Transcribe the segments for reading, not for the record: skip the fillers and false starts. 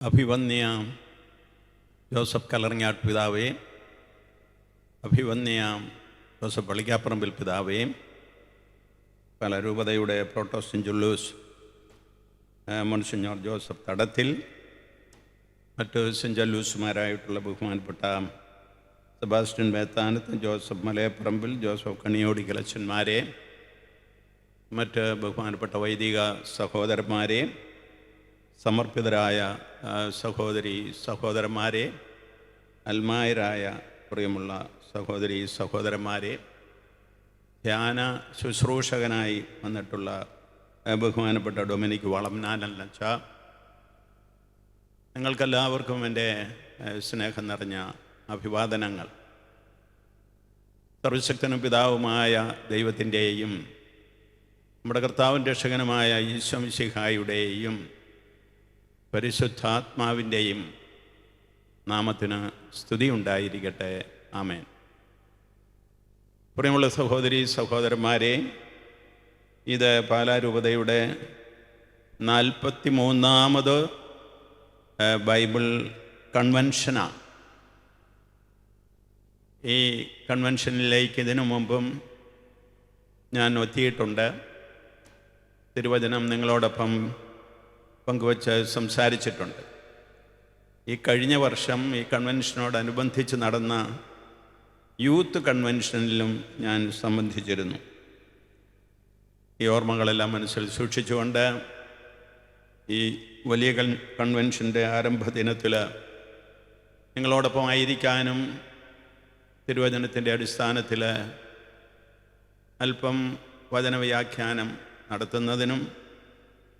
അഭിവന്യ ജോസഫ് കലറിങ്ങാട്ട് പിതാവേ, അഭിവന്യ ജോസഫ് പള്ളിക്കാപ്പറമ്പിൽ പിതാവേ, പല രൂപതയുടെ പ്രോട്ടോസ്റ്റന്റ് ജുല്ലൂസ് മോൺസിഞ്ഞോർ ജോസഫ് തടത്തിൽ, മറ്റ് സെൻറ്റ് ജല്ലൂസുമാരായിട്ടുള്ള ബഹുമാനപ്പെട്ട സെബാസ്റ്റ്യൻ മേത്താനത്ത്, ജോസഫ് മലയപ്പറമ്പിൽ, ജോസഫ് കണിയോടിക്കലച്ചന്മാരെ, മറ്റ് ബഹുമാനപ്പെട്ട വൈദിക സഹോദരന്മാരെ, സമർപ്പിതരായ സഹോദരി സഹോദരന്മാരെ, അൽമായരായ പ്രിയമുള്ള സഹോദരി സഹോദരന്മാരെ, ധ്യാന ശുശ്രൂഷകനായി വന്നിട്ടുള്ള ബഹുമാനപ്പെട്ട ഡൊമിനിക് വളംനാനല്ലച്ച, നിങ്ങൾക്കെല്ലാവർക്കും എൻ്റെ സ്നേഹം നിറഞ്ഞ അഭിവാദനങ്ങൾ. സർവശക്തനും പിതാവുമായ ദൈവത്തിൻ്റെയും നമ്മുടെ കർത്താവും രക്ഷകനുമായ ഈശോ മിശിഹായുടെയും പരിശുദ്ധാത്മാവിൻ്റെയും നാമത്തിന് സ്തുതി ഉണ്ടായിരിക്കട്ടെ. ആമേൻ. പ്രിയമുള്ള സഹോദരി സഹോദരന്മാരെ, ഇത് പാലാരൂപതയുടെ 43ാമത് ബൈബിൾ കൺവെൻഷനാണ്. ഈ കൺവെൻഷനിലേക്ക് ഇതിനു മുമ്പും ഞാൻ എത്തിയിട്ടുണ്ട്. തിരുവചനം നിങ്ങളോടൊപ്പം പങ്കുവച്ച് സംസാരിച്ചിട്ടുണ്ട്. ഈ കഴിഞ്ഞ വർഷം ഈ കൺവെൻഷനോടനുബന്ധിച്ച് നടന്ന യൂത്ത് കൺവെൻഷനിലും ഞാൻ സംബന്ധിച്ചിരുന്നു. ഈ ഓർമ്മകളെല്ലാം മനസ്സിൽ സൂക്ഷിച്ചുകൊണ്ട് ഈ വലിയ കൺവെൻഷൻ്റെ ആരംഭ ദിനത്തിൽ നിങ്ങളോടൊപ്പം ആയിരിക്കാനും തിരുവചനത്തിൻ്റെ അടിസ്ഥാനത്തിൽ അല്പം വചനവ്യാഖ്യാനം നടത്തുന്നതിനും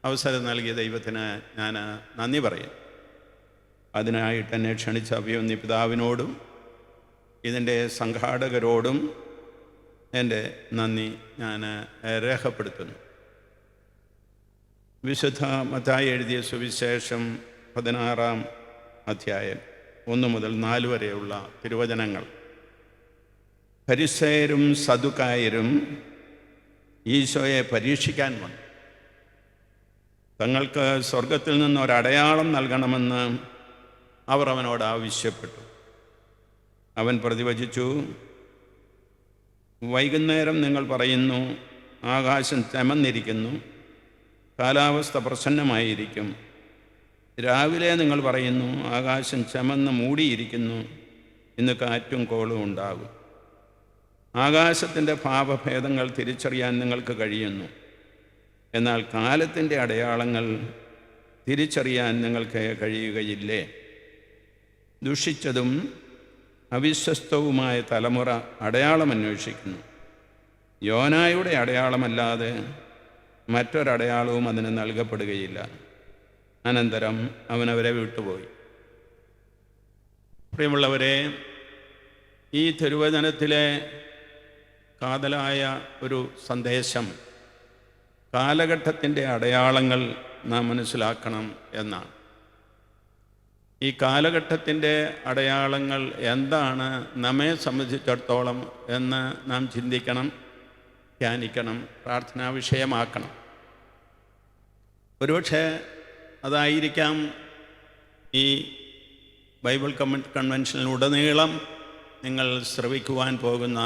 അവസരം നൽകിയ ദൈവത്തിന് ഞാൻ നന്ദി പറയും. അതിനായിട്ട് എന്നെ ക്ഷണിച്ച അഭിവന്യ പിതാവിനോടും ഇതിൻ്റെ സംഘാടകരോടും എൻ്റെ നന്ദി ഞാൻ രേഖപ്പെടുത്തുന്നു. വിശുദ്ധ മത്തായി എഴുതിയ സുവിശേഷം 16-ാം അധ്യായം 1 മുതൽ 4 വരെയുള്ള തിരുവചനങ്ങൾ. ഫരിസേയരും സദുക്കായരും ഈശോയെ പരീക്ഷിക്കാൻ വന്നു. തങ്ങൾക്ക് സ്വർഗത്തിൽ നിന്നൊരടയാളം നൽകണമെന്ന് അവർ അവനോട് ആവശ്യപ്പെട്ടു. അവൻ പ്രതിവചിച്ചു, വൈകുന്നേരം നിങ്ങൾ പറയുന്നു ആകാശം ചെമന്നിരിക്കുന്നു, കാലാവസ്ഥ പ്രസന്നമായിരിക്കും. രാവിലെ നിങ്ങൾ പറയുന്നു ആകാശം ചെമന്ന് മൂടിയിരിക്കുന്നു, ഇന്ന് കാറ്റും കോളും ഉണ്ടാകും. ആകാശത്തിൻ്റെ ഭാവഭേദങ്ങൾ തിരിച്ചറിയാൻ നിങ്ങൾക്ക് കഴിയുന്നു, എന്നാൽ കാലത്തിൻ്റെ അടയാളങ്ങൾ തിരിച്ചറിയാൻ നിങ്ങൾക്ക് കഴിയുകയില്ലേ? ദുഷിച്ചതും അവിശ്വസ്തവുമായ തലമുറ അടയാളം അന്വേഷിക്കുന്നു. യോനായുടെ അടയാളമല്ലാതെ മറ്റൊരടയാളവും അതിന് നൽകപ്പെടുകയില്ല. അനന്തരം അവനവരെ വിട്ടുപോയി. പ്രിയമുള്ളവരെ, ഈ തിരുവചനത്തിലെ കാതലായ ഒരു സന്ദേശം കാലഘട്ടത്തിൻ്റെ അടയാളങ്ങൾ നാം മനസ്സിലാക്കണം എന്നാണ്. ഈ കാലഘട്ടത്തിൻ്റെ അടയാളങ്ങൾ എന്താണ് നമ്മെ സംബന്ധിച്ചിടത്തോളം എന്ന് നാം ചിന്തിക്കണം, ധ്യാനിക്കണം, പ്രാർത്ഥനാ വിഷയമാക്കണം. ഒരുപക്ഷെ അതായിരിക്കാം ഈ ബൈബിൾ കൺവെൻഷനിലുടനീളം നിങ്ങൾ ശ്രവിക്കുവാൻ പോകുന്ന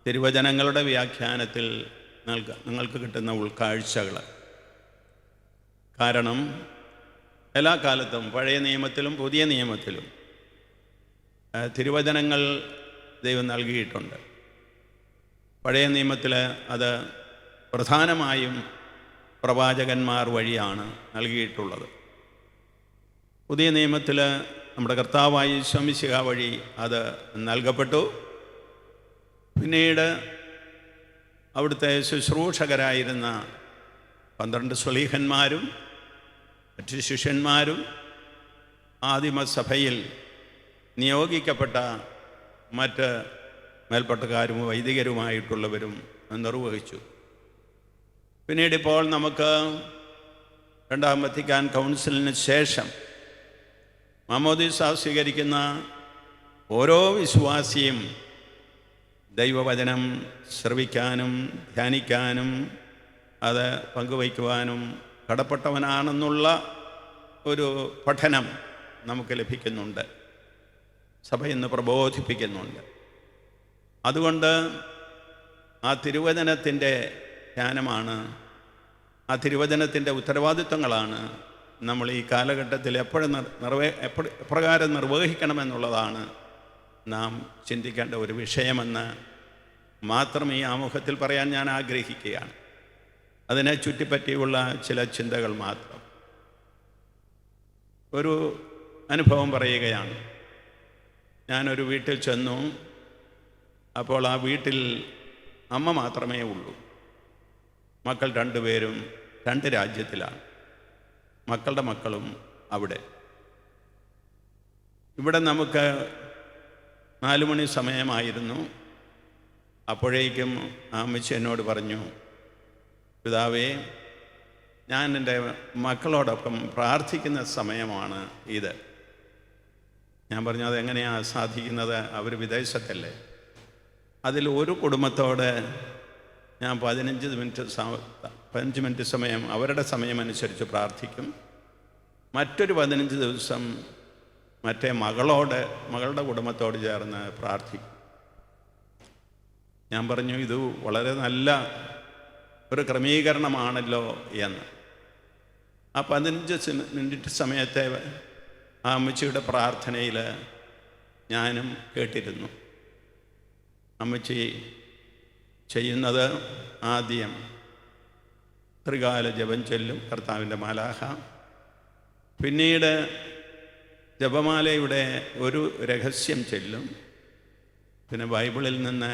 തിരുവചനങ്ങളുടെ വ്യാഖ്യാനത്തിൽ നിങ്ങൾക്ക് കിട്ടുന്ന ഉൾക്കാഴ്ചകൾ. കാരണം എല്ലാ കാലത്തും പഴയ നിയമത്തിലും പുതിയ നിയമത്തിലും തിരുവചനങ്ങൾ ദൈവം നൽകിയിട്ടുണ്ട്. പഴയ നിയമത്തിൽ അത് പ്രധാനമായും പ്രവാചകന്മാർ വഴിയാണ് നൽകിയിട്ടുള്ളത്. പുതിയ നിയമത്തിൽ നമ്മുടെ കർത്താവായ ഈശോ മിശിഹാ വഴി അത് നൽകപ്പെട്ടു. പിന്നീട് അവിടുത്തെ ശുശ്രൂഷകരായിരുന്ന 12 ശ്ലീഹന്മാരും മറ്റ് ശിഷ്യന്മാരും ആദിമസഭയിൽ നിയോഗിക്കപ്പെട്ട മറ്റ് മേൽപ്പട്ടക്കാരും വൈദികരുമായിട്ടുള്ളവരും നിർവഹിച്ചു. പിന്നീട് ഇപ്പോൾ നമുക്ക് 2ാം വത്തിക്കാൻ കൗൺസിലിന് ശേഷം മാമോദീസ സ്വീകരിക്കുന്ന ഓരോ വിശ്വാസിയും ദൈവവചനം ശ്രവിക്കാനും ധ്യാനിക്കാനും അത് പങ്കുവയ്ക്കുവാനും കടപ്പെട്ടവനാണെന്നുള്ള ഒരു പഠനം നമുക്ക് ലഭിക്കുന്നുണ്ട്. സഭ ഇന്ന് പ്രബോധിപ്പിക്കുന്നുണ്ട്. അതുകൊണ്ട് ആ തിരുവചനത്തിൻ്റെ ധ്യാനമാണ്, ആ തിരുവചനത്തിൻ്റെ ഉത്തരവാദിത്വങ്ങളാണ് നമ്മൾ ഈ കാലഘട്ടത്തിൽ എപ്രകാരം നിർവഹിക്കണമെന്നുള്ളതാണ് നാം ചിന്തിക്കേണ്ട ഒരു വിഷയമെന്ന് മാത്രം ഈ ആമുഖത്തിൽ പറയാൻ ഞാൻ ആഗ്രഹിക്കുകയാണ്. അതിനെ ചുറ്റിപ്പറ്റിയുള്ള ചില ചിന്തകൾ മാത്രം. ഒരു അനുഭവം പറയുകയാണ്. ഞാനൊരു വീട്ടിൽ ചെന്നു. അപ്പോൾ ആ വീട്ടിൽ അമ്മ മാത്രമേ ഉള്ളൂ. മക്കൾ രണ്ടുപേരും 2 രാജ്യത്തിലാണ്. മക്കളുടെ മക്കളും അവിടെ. ഇവിടെ നമുക്ക് 4 മണി സമയമായിരുന്നു. അപ്പോഴേക്കും ആ അമ്മച്ചി എന്നോട് പറഞ്ഞു, പിതാവേ, ഞാൻ എൻ്റെ മക്കളോടൊപ്പം പ്രാർത്ഥിക്കുന്ന സമയമാണ് ഇത്. ഞാൻ പറഞ്ഞു, അതെങ്ങനെയാണ് സാധിക്കുന്നത്? അവർ വിദേശത്തല്ലേ. അതിൽ ഒരു കുടുംബത്തോട് ഞാൻ 15 മിനിറ്റ് സമയം അവരുടെ സമയമനുസരിച്ച് പ്രാർത്ഥിക്കും. മറ്റൊരു 15 ദിവസം മറ്റേ മകളുടെ കുടുംബത്തോട് ചേർന്ന് പ്രാർത്ഥിക്കും. ഞാൻ പറഞ്ഞു, ഇത് വളരെ നല്ല ഒരു ക്രമീകരണമാണല്ലോ എന്ന്. ആ 15 മിനിറ്റ് സമയത്തെ ആ അമ്മച്ചിയുടെ പ്രാർത്ഥനയിൽ ഞാനും കേട്ടിരുന്നു. അമ്മച്ചി ചെയ്യുന്നത് ആദ്യം ത്രികാല ജപം ചൊല്ലും, കർത്താവിൻ്റെ മാലാഖ. പിന്നീട് ജപമാലയുടെ ഒരു രഹസ്യം ചൊല്ലും. പിന്നെ ബൈബിളിൽ നിന്ന്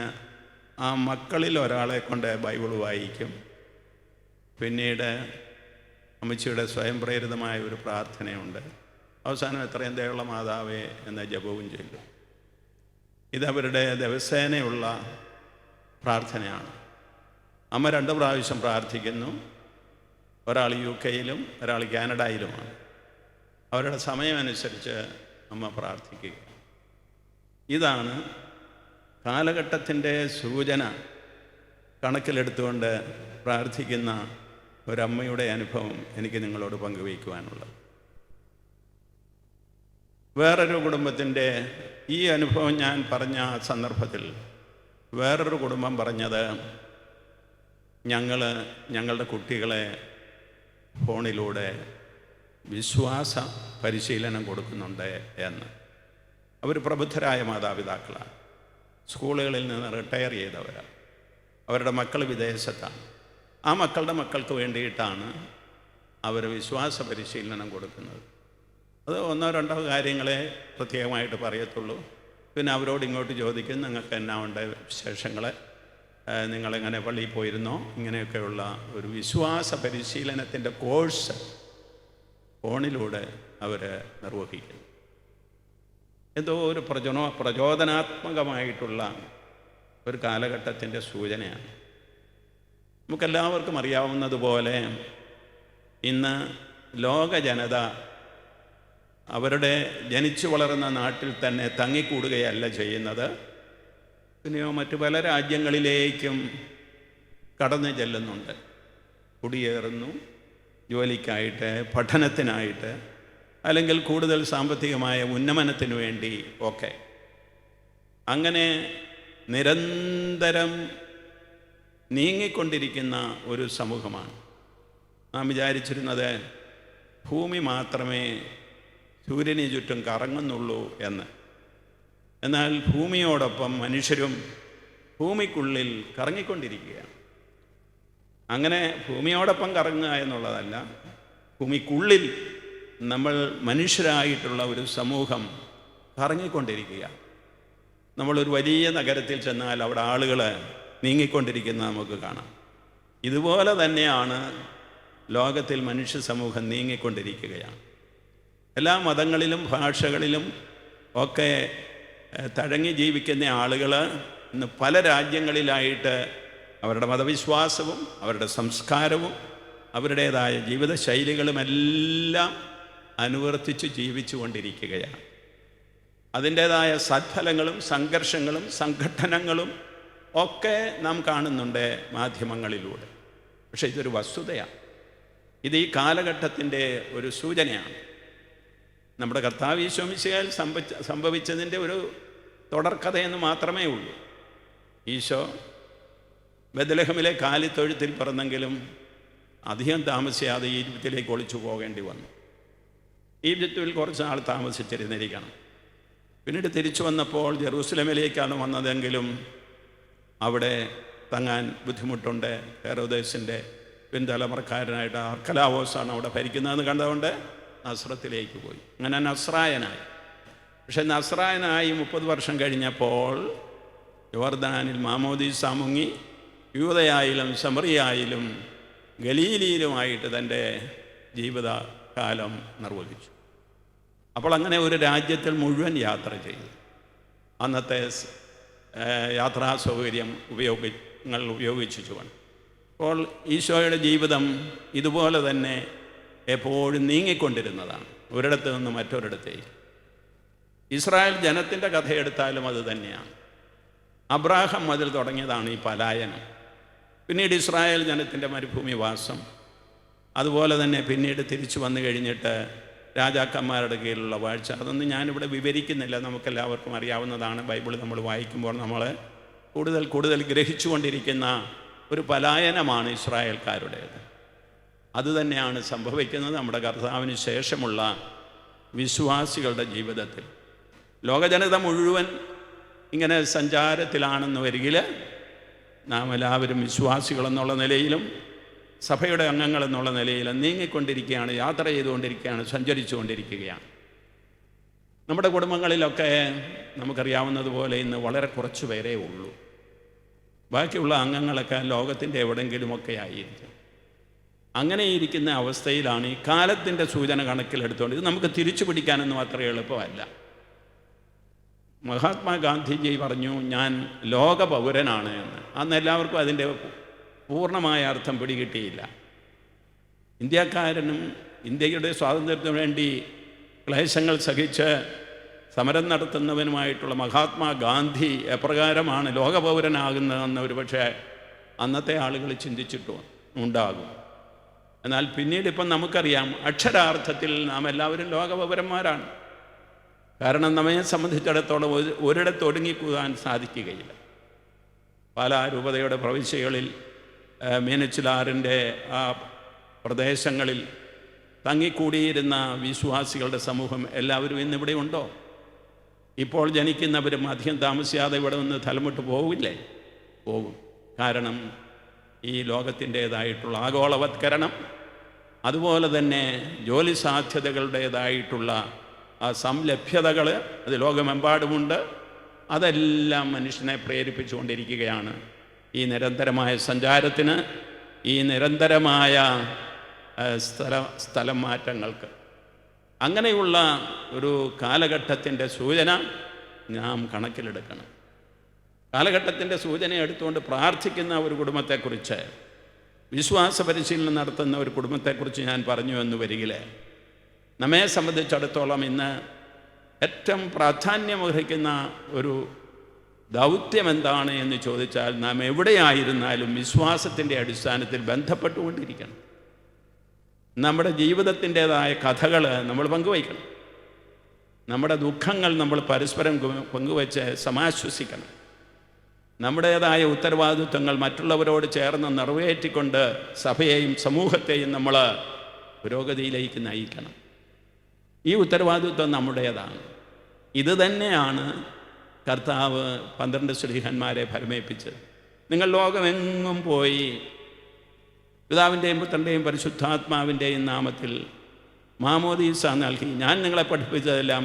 ആ മക്കളിൽ ഒരാളെ കൊണ്ട് ബൈബിൾ വായിക്കും. പിന്നീട് അമ്മച്ചിയുടെ സ്വയം പ്രേരിതമായ ഒരു പ്രാർത്ഥനയുണ്ട്. അവസാനം എത്രയും ദയുള്ള മാതാവേ എന്ന ജപവും ചൊല്ലും. ഇതവരുടെ ദിവസേനയുള്ള പ്രാർത്ഥനയാണ്. അമ്മ 2 പ്രാവശ്യം പ്രാർത്ഥിക്കുന്നു. ഒരാൾ UK-യിലും ഒരാൾ കാനഡയിലുമാണ്. അവരുടെ സമയമനുസരിച്ച് അമ്മ പ്രാർത്ഥിക്കുക. ഇതാണ് കാലഘട്ടത്തിൻ്റെ സൂചന കണക്കിലെടുത്തുകൊണ്ട് പ്രാർത്ഥിക്കുന്ന ഒരമ്മയുടെ അനുഭവം എനിക്ക് നിങ്ങളോട് പങ്കുവയ്ക്കുവാനുള്ളത്. വേറൊരു കുടുംബത്തിൻ്റെ ഈ അനുഭവം ഞാൻ പറഞ്ഞ സന്ദർഭത്തിൽ വേറൊരു കുടുംബം പറഞ്ഞത്, ഞങ്ങളുടെ കുട്ടികളെ ഫോണിലൂടെ വിശ്വാസ പരിശീലനം കൊടുക്കുന്നുണ്ട് എന്ന്. അവർ പ്രബുദ്ധരായ മാതാപിതാക്കളാണ്. സ്കൂളുകളിൽ നിന്ന് റിട്ടയർ ചെയ്തവരാണ്. അവരുടെ മക്കൾ വിദേശത്താണ്. ആ മക്കളുടെ മക്കൾക്ക് വേണ്ടിയിട്ടാണ് അവർ വിശ്വാസ പരിശീലനം കൊടുക്കുന്നത്. അത് 1-2 കാര്യങ്ങളെ പ്രത്യേകമായിട്ട് പറയത്തുള്ളൂ. പിന്നെ അവരോട് ഇങ്ങോട്ട് ചോദിക്കും, നിങ്ങൾക്ക് എന്നാ ഉണ്ട് വിശേഷങ്ങൾ, നിങ്ങളെങ്ങനെ പള്ളിയിൽ പോയിരുന്നോ, ഇങ്ങനെയൊക്കെയുള്ള ഒരു വിശ്വാസ പരിശീലനത്തിൻ്റെ കോഴ്സ് ഫോണിലൂടെ അവർ നിർവഹിക്കുന്നു. എന്തോ ഒരു പ്രചോദനാത്മകമായിട്ടുള്ള ഒരു കാലഘട്ടത്തിൻ്റെ സൂചനയാണ്. നമുക്കെല്ലാവർക്കും അറിയാവുന്നതുപോലെ ഇന്ന് ലോക ജനത അവരുടെ ജനിച്ചു വളർന്ന നാട്ടിൽ തന്നെ തങ്ങിക്കൂടുകയല്ല ചെയ്യുന്നത്. പിന്നെയോ മറ്റു പല രാജ്യങ്ങളിലേക്കും കടന്നു ചെല്ലുന്നുണ്ട്. കുടിയേറുന്നു, ജോലിക്കായിട്ട്, പഠനത്തിനായിട്ട്, അല്ലെങ്കിൽ കൂടുതൽ സാമ്പത്തികമായ ഉന്നമനത്തിനു വേണ്ടി ഒക്കെ. അങ്ങനെ നിരന്തരം നീങ്ങിക്കൊണ്ടിരിക്കുന്ന ഒരു സമൂഹമാണ്. നാം വിചാരിച്ചിരുന്നത് ഭൂമി മാത്രമേ സൂര്യന് ചുറ്റും കറങ്ങുന്നുള്ളൂ എന്ന്. എന്നാൽ ഭൂമിയോടൊപ്പം മനുഷ്യരും ഭൂമിക്കുള്ളിൽ കറങ്ങിക്കൊണ്ടിരിക്കുകയാണ്. അങ്ങനെ ഭൂമിയോടൊപ്പം കറങ്ങുക എന്നുള്ളതല്ല, ഭൂമിക്കുള്ളിൽ നമ്മൾ മനുഷ്യരായിട്ടുള്ള ഒരു സമൂഹം കറങ്ങിക്കൊണ്ടിരിക്കുക. നമ്മളൊരു വലിയ നഗരത്തിൽ ചെന്നാൽ അവിടെ ആളുകൾ നീങ്ങിക്കൊണ്ടിരിക്കുന്നത് നമുക്ക് കാണാം. ഇതുപോലെ തന്നെയാണ് ലോകത്തിൽ മനുഷ്യ സമൂഹം നീങ്ങിക്കൊണ്ടിരിക്കുകയാണ്. എല്ലാ മതങ്ങളിലും ഭാഷകളിലും ഒക്കെ തഴങ്ങി ജീവിക്കുന്ന ആളുകൾ ഇന്ന് പല രാജ്യങ്ങളിലായിട്ട് അവരുടെ മതവിശ്വാസവും അവരുടെ സംസ്കാരവും അവരുടേതായ ജീവിതശൈലികളുമെല്ലാം അനുവർത്തിച്ച് ജീവിച്ചു കൊണ്ടിരിക്കുകയാണ്. അതിൻ്റേതായ സത്ഫലങ്ങളും സംഘർഷങ്ങളും സംഘട്ടനങ്ങളും ഒക്കെ നാം കാണുന്നുണ്ട് മാധ്യമങ്ങളിലൂടെ. പക്ഷേ ഇതൊരു വസ്തുതയാണ്. ഇത് ഈ കാലഘട്ടത്തിൻ്റെ ഒരു സൂചനയാണ്. നമ്മുടെ കർത്താവ് ഈശോ മിശിഹായിൽ സംഭവിച്ചതിൻ്റെ ഒരു തുടർക്കഥയെന്ന് മാത്രമേ ഉള്ളൂ. ഈശോ ബെത്ലഹേമിലെ കാലിത്തൊഴുത്തിൽ പിറന്നെങ്കിലും അധികം താമസിയാതെ ഈജിപ്തിലേക്ക് ഒളിച്ചു പോകേണ്ടി വന്നു. ഈജിപ്തിൽ കുറച്ച് നാൾ താമസിച്ചിരുന്നിരിക്കണം. പിന്നീട് തിരിച്ചു വന്നപ്പോൾ ജെറൂസലമിലേക്കാണ് വന്നതെങ്കിലും അവിടെ തങ്ങാൻ ബുദ്ധിമുട്ടുണ്ട്. ഹെരോദേസിൻ്റെ പിൻതലമുറക്കാരനായിട്ട് അർക്കലാവോസാണ് അവിടെ ഭരിക്കുന്നതെന്ന് കണ്ടതുകൊണ്ട് നസ്രത്തിലേക്ക് പോയി. അങ്ങനെ നസ്രായനായി. പക്ഷെ നസ്രായനായി 30 വർഷം കഴിഞ്ഞപ്പോൾ യോർദാനിൽ മാമോദീസ മുങ്ങി യൂദയായാലും സമറിയായാലും ഗലീലിയിലുമായിട്ട് തൻ്റെ ജീവിതകാലം നിർവഹിച്ചു. അപ്പോൾ അങ്ങനെ ഒരു രാജ്യത്തിൽ മുഴുവൻ യാത്ര ചെയ്തു. അന്നത്തെ യാത്രാ സൗകര്യം ഉപയോഗിച്ചു വേണം. അപ്പോൾ ഈശോയുടെ ജീവിതം ഇതുപോലെ തന്നെ എപ്പോഴും നീങ്ങിക്കൊണ്ടിരുന്നതാണ്, ഒരിടത്ത് നിന്ന് മറ്റൊരിടത്തേക്ക്. ഇസ്രായേൽ ജനത്തിൻ്റെ കഥയെടുത്താലും അത് തന്നെയാണ്. അബ്രാഹാം മുതൽ തുടങ്ങിയതാണ് ഈ പലായനം. പിന്നീട് ഇസ്രായേൽ ജനത്തിൻ്റെ മരുഭൂമിവാസം, അതുപോലെ തന്നെ പിന്നീട് തിരിച്ചു വന്നു കഴിഞ്ഞിട്ട് രാജാക്കന്മാരുടെ കീഴിലുള്ള വാഴ്ച. അതൊന്നും ഞാനിവിടെ വിവരിക്കുന്നില്ല, നമുക്കെല്ലാവർക്കും അറിയാവുന്നതാണ്. ബൈബിൾ നമ്മൾ വായിക്കുമ്പോൾ നമ്മൾ കൂടുതൽ കൂടുതൽ ഗ്രഹിച്ചുകൊണ്ടിരിക്കുന്ന ഒരു പലായനമാണ് ഇസ്രായേൽക്കാരുടേത്. അതുതന്നെയാണ് സംഭവിക്കുന്നത് നമ്മുടെ കർത്താവിന് ശേഷമുള്ള വിശ്വാസികളുടെ ജീവിതത്തിൽ. ലോകജനത മുഴുവൻ ഇങ്ങനെ സഞ്ചാരത്തിലാണെന്ന് വരികിൽ നാം എല്ലാവരും വിശ്വാസികളെന്നുള്ള നിലയിലും സഭയുടെ അംഗങ്ങളെന്നുള്ള നിലയിലും നീങ്ങിക്കൊണ്ടിരിക്കുകയാണ്, യാത്ര ചെയ്തുകൊണ്ടിരിക്കുകയാണ്, സഞ്ചരിച്ചുകൊണ്ടിരിക്കുകയാണ്. നമ്മുടെ കുടുംബങ്ങളിലൊക്കെ നമുക്കറിയാവുന്നതുപോലെ ഇന്ന് വളരെ കുറച്ച് പേരേ ഉള്ളൂ. ബാക്കിയുള്ള അംഗങ്ങളൊക്കെ ലോകത്തിൻ്റെ എവിടെയെങ്കിലുമൊക്കെ ആയിരിക്കും. അങ്ങനെ ഇരിക്കുന്ന അവസ്ഥയിലാണ് ഈ കാലത്തിൻ്റെ സൂചന കണക്കിലെടുത്തുകൊണ്ട് ഇത് നമുക്ക് തിരിച്ചു പിടിക്കാനൊന്നും അത്ര എളുപ്പമല്ല. മഹാത്മാഗാന്ധിജി പറഞ്ഞു, ഞാൻ ലോക പൗരനാണ് എന്ന്. അന്ന് എല്ലാവർക്കും അതിൻ്റെ പൂർണ്ണമായ അർത്ഥം പിടികിട്ടിയില്ല. ഇന്ത്യക്കാരനും ഇന്ത്യയുടെ സ്വാതന്ത്ര്യത്തിന് വേണ്ടി ക്ലേശങ്ങൾ സഹിച്ച് സമരം നടത്തുന്നവനുമായിട്ടുള്ള മഹാത്മാഗാന്ധി എപ്രകാരമാണ് ലോകപൗരനാകുന്നതെന്ന് ഒരുപക്ഷെ അന്നത്തെ ആളുകൾ ചിന്തിച്ചിട്ടും ഉണ്ടാകും. എന്നാൽ പിന്നീട് ഇപ്പം നമുക്കറിയാം, അക്ഷരാർത്ഥത്തിൽ നാം എല്ലാവരും ലോകപൗരന്മാരാണ്. കാരണം നമ്മെ സംബന്ധിച്ചിടത്തോളം ഒരിടത്ത് ഒടുങ്ങിക്കൂടാൻ സാധിക്കുകയില്ല. പാലാ രൂപതയുടെ പ്രവിശ്യകളിൽ മീനച്ചിലാറിൻ്റെ ആ പ്രദേശങ്ങളിൽ തങ്ങിക്കൂടിയിരുന്ന വിശ്വാസികളുടെ സമൂഹം എല്ലാവരും ഇന്നിവിടെ ഉണ്ടോ? ഇപ്പോൾ ജനിക്കുന്നവരും അധികം താമസിയാതെ ഇവിടെ നിന്ന് തലമുട്ട് പോവില്ലേ? പോകും. കാരണം ഈ ലോകത്തിൻ്റേതായിട്ടുള്ള ആഗോളവത്കരണം, അതുപോലെ തന്നെ ജോലി സാധ്യതകളുടേതായിട്ടുള്ള ആ സംലഭ്യതകൾ അത് ലോകമെമ്പാടുമുണ്ട്. അതെല്ലാം മനുഷ്യനെ പ്രേരിപ്പിച്ചുകൊണ്ടിരിക്കുകയാണ് ഈ നിരന്തരമായ സഞ്ചാരത്തിന്, ഈ നിരന്തരമായ സ്ഥലം മാറ്റങ്ങൾക്ക്. അങ്ങനെയുള്ള ഒരു കാലഘട്ടത്തിൻ്റെ സൂചന നാം കണക്കിലെടുക്കണം. കാലഘട്ടത്തിൻ്റെ സൂചന എടുത്തുകൊണ്ട് പ്രാർത്ഥിക്കുന്ന ഒരു കുടുംബത്തെക്കുറിച്ച്, വിശ്വാസ പരിശീലനം നടത്തുന്ന ഒരു കുടുംബത്തെക്കുറിച്ച് ഞാൻ പറഞ്ഞു എന്ന് വരികിൽ, നമ്മെ സംബന്ധിച്ചിടത്തോളം ഇന്ന് ഏറ്റവും പ്രാധാന്യമർഹിക്കുന്ന ഒരു ദൗത്യം എന്താണ് എന്ന് ചോദിച്ചാൽ, നാം എവിടെയായിരുന്നാലും വിശ്വാസത്തിൻ്റെ അടിസ്ഥാനത്തിൽ ബന്ധപ്പെട്ടുകൊണ്ടിരിക്കണം. നമ്മുടെ ജീവിതത്തിൻ്റേതായ കഥകൾ നമ്മൾ പങ്കുവയ്ക്കണം. നമ്മുടെ ദുഃഖങ്ങൾ നമ്മൾ പരസ്പരം പങ്കുവച്ച് സമാശ്വസിക്കണം. നമ്മുടേതായ ഉത്തരവാദിത്വങ്ങൾ മറ്റുള്ളവരോട് ചേർന്ന് നിറവേറ്റിക്കൊണ്ട് സഭയെയും സമൂഹത്തെയും നമ്മൾ പുരോഗതിയിലേക്ക് നയിക്കണം. ഈ ഉത്തരവാദിത്വം നമ്മുടേതാണ്. ഇത് തന്നെയാണ് കർത്താവ് 12 ശ്ലീഹന്മാരെ ഫലമേൽപ്പിച്ചത്. നിങ്ങൾ ലോകമെങ്ങും പോയി പിതാവിൻ്റെയും പുത്രൻ്റെയും പരിശുദ്ധാത്മാവിൻ്റെയും നാമത്തിൽ മാമോദീസ നൽകി ഞാൻ നിങ്ങളെ പഠിപ്പിച്ചതെല്ലാം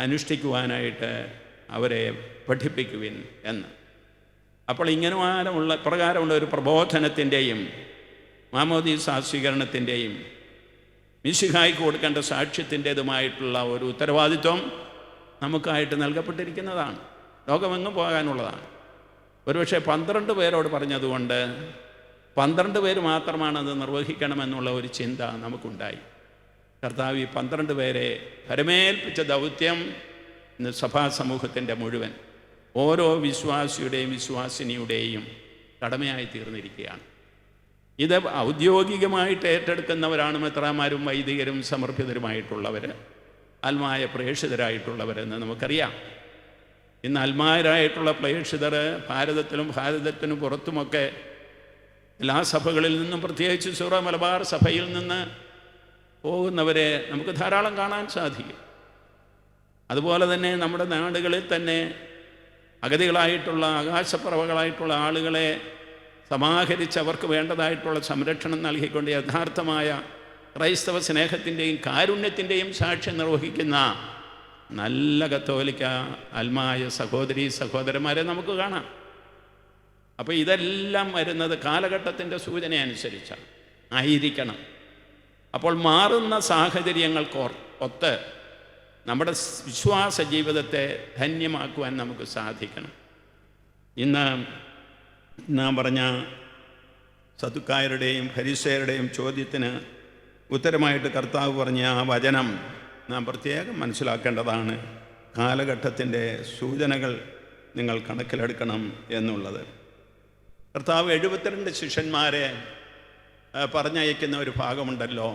അനുഷ്ഠിക്കുവാനായിട്ട് അവരെ പഠിപ്പിക്കുവിൻ എന്ന്. അപ്പോൾ പ്രകാരമുള്ള ഒരു പ്രബോധനത്തിൻ്റെയും മാമോദീസ സ്വീകരണത്തിൻ്റെയും മിശിഹായ്ക്ക് കൊടുക്കേണ്ട സാക്ഷ്യത്തിൻ്റേതുമായിട്ടുള്ള ഒരു ഉത്തരവാദിത്വം നമുക്കായിട്ട് നൽകപ്പെട്ടിരിക്കുന്നതാണ്. ലോകമെങ്ങും പോകാനുള്ളതാണ്. ഒരുപക്ഷെ 12 പേരോട് പറഞ്ഞതുകൊണ്ട് 12 പേര് മാത്രമാണ് അത് നിർവഹിക്കണമെന്നുള്ള ഒരു ചിന്ത നമുക്കുണ്ടായി. കർത്താവ് ഈ 12 പേരെ ഫലമേൽപ്പിച്ച ദൗത്യം ഇന്ന് സഭാ സമൂഹത്തിൻ്റെ മുഴുവൻ ഓരോ വിശ്വാസിയുടെയും വിശ്വാസിനിയുടെയും കടമയായി തീർന്നിരിക്കുകയാണ്. ഇത് ഔദ്യോഗികമായിട്ട് ഏറ്റെടുക്കുന്നവരാണ് മെത്രാന്മാരും വൈദികരും സമർപ്പിതരുമായിട്ടുള്ളവർ. ആത്മായ പ്രേക്ഷിതരായിട്ടുള്ളവരെന്ന് നമുക്കറിയാം. ഇന്ന് ആത്മാരായിട്ടുള്ള പ്രേക്ഷിതർ ഭാരതത്തിനും പുറത്തുമൊക്കെ എല്ലാ സഭകളിൽ നിന്നും, പ്രത്യേകിച്ച് സൂറ മലബാർ സഭയിൽ നിന്ന് പോകുന്നവരെ നമുക്ക് ധാരാളം കാണാൻ സാധിക്കും. അതുപോലെ തന്നെ നമ്മുടെ നാടുകളിൽ തന്നെ അഗതികളായിട്ടുള്ള ആകാശപ്പറവകളായിട്ടുള്ള ആളുകളെ സമാഹരിച്ച് അവർക്ക് വേണ്ടതായിട്ടുള്ള സംരക്ഷണം നൽകിക്കൊണ്ട് യഥാർത്ഥമായ ക്രൈസ്തവ സ്നേഹത്തിൻ്റെയും കാരുണ്യത്തിൻ്റെയും സാക്ഷ്യം നിർവഹിക്കുന്ന നല്ല കത്തോലിക്ക ആത്മായ സഹോദരന്മാരെ നമുക്ക് കാണാം. അപ്പോൾ ഇതെല്ലാം വരുന്നത് കാലഘട്ടത്തിൻ്റെ സൂചന അനുസരിച്ചാണ് ആയിരിക്കണം. അപ്പോൾ മാറുന്ന സാഹചര്യങ്ങൾക്കൊത്ത് നമ്മുടെ വിശ്വാസ ജീവിതത്തെ ധന്യമാക്കുവാൻ നമുക്ക് സാധിക്കണം. ഇന്ന് നാം പറഞ്ഞ സദുക്കായരുടെയും ഫരിസേയരുടെയും ചോദ്യത്തിന് ഉത്തരമായിട്ട് കർത്താവ് പറഞ്ഞ ആ വചനം നാം പ്രത്യേകം മനസ്സിലാക്കേണ്ടതാണ്. കാലഘട്ടത്തിൻ്റെ സൂചനകൾ നിങ്ങൾ കണക്കിലെടുക്കണം എന്നുള്ളത്. കർത്താവ് 72 ശിഷ്യന്മാരെ പറഞ്ഞയക്കുന്ന ഒരു ഭാഗമുണ്ടല്ലോ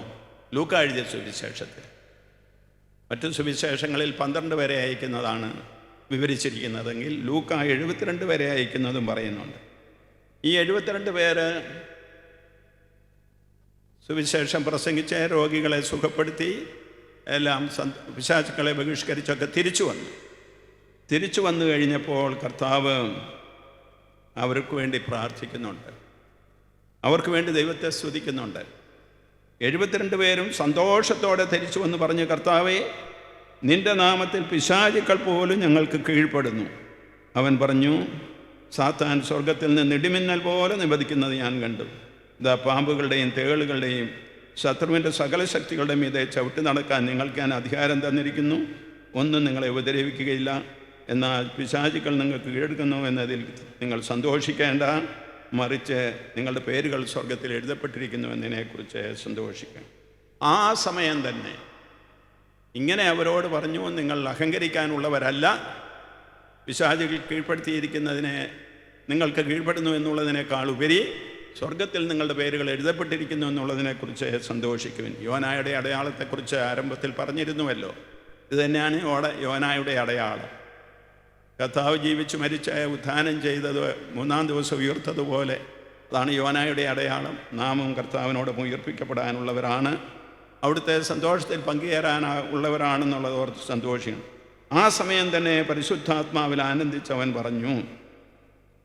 ലൂക്കാ എഴുതിയ സുവിശേഷത്തിൽ. മറ്റു സുവിശേഷങ്ങളിൽ 12 പേരെ അയക്കുന്നതാണ് വിവരിച്ചിരിക്കുന്നതെങ്കിൽ ലൂക്ക 72 പേരെ അയക്കുന്നതും പറയുന്നുണ്ട്. ഈ 72 പേര് സുവിശേഷം പ്രസംഗിച്ച് രോഗികളെ സുഖപ്പെടുത്തി എല്ലാം പിശാചുക്കളെ ബഹിഷ്കരിച്ചൊക്കെ തിരിച്ചു വന്നു കഴിഞ്ഞപ്പോൾ കർത്താവ് അവർക്ക് വേണ്ടി പ്രാർത്ഥിക്കുന്നുണ്ട്, അവർക്ക് വേണ്ടി ദൈവത്തെ സ്തുതിക്കുന്നുണ്ട്. 72 പേരും സന്തോഷത്തോടെ തിരിച്ചു വന്ന് പറഞ്ഞു, കർത്താവേ, നിന്റെ നാമത്തിൽ പിശാചുക്കൾ പോലും ഞങ്ങൾക്ക് കീഴ്പ്പെടുന്നു. അവൻ പറഞ്ഞു, സാത്താൻ സ്വർഗത്തിൽ നിന്ന് ഇടിമിന്നൽ പോലെ നിബദിക്കുന്നത് ഞാൻ കണ്ടു. ഇതാ പാമ്പുകളുടെയും തേളുകളുടെയും ശത്രുവിൻ്റെ സകല ശക്തികളുടെ മീതെ ചവിട്ടി നടക്കാൻ നിങ്ങൾക്ക് ഞാൻ അധികാരം തന്നിരിക്കുന്നു. ഒന്നും നിങ്ങളെ ഉപദ്രവിക്കുകയില്ല. എന്നാൽ പിശാചുക്കൾ നിങ്ങൾക്ക് കീഴടക്കുന്നു എന്നതിൽ നിങ്ങൾ സന്തോഷിക്കേണ്ട, മറിച്ച് നിങ്ങളുടെ പേരുകൾ സ്വർഗത്തിൽ എഴുതപ്പെട്ടിരിക്കുന്നു എന്നതിനെക്കുറിച്ച് സന്തോഷിക്കണം. ആ സമയം തന്നെ ഇങ്ങനെ അവരോട് പറഞ്ഞു, നിങ്ങൾ അഹങ്കരിക്കാനുള്ളവരല്ല, പിശാചുകൾ കീഴ്പ്പെടുത്തിയിരിക്കുന്നതിനെ നിങ്ങൾക്ക് കീഴ്പ്പെടുന്നു എന്നുള്ളതിനേക്കാൾ ഉപരി സ്വർഗത്തിൽ നിങ്ങളുടെ പേരുകൾ എഴുതപ്പെട്ടിരിക്കുന്നു എന്നുള്ളതിനെക്കുറിച്ച് സന്തോഷിക്കുവിൻ. യോനായുടെ അടയാളത്തെക്കുറിച്ച് ആരംഭത്തിൽ പറഞ്ഞിരുന്നുവല്ലോ. ഇത് തന്നെയാണ് യോനായുടെ അടയാളം. കർത്താവ് ജീവിച്ച് മരിച്ച ഉത്ഥാനം ചെയ്തത് 3-ാം ദിവസം ഉയർത്തതുപോലെ അതാണ് യോനായുടെ അടയാളം. നാമും കർത്താവിനോട് ഉയർപ്പിക്കപ്പെടാനുള്ളവരാണ്, അവിടുത്തെ സന്തോഷത്തിൽ പങ്കുചേരാനുള്ളവരാണെന്നുള്ളത് ഓർത്ത് സന്തോഷിക്കണം. ആ സമയം തന്നെ പരിശുദ്ധാത്മാവിൽ ആനന്ദിച്ചവൻ പറഞ്ഞു,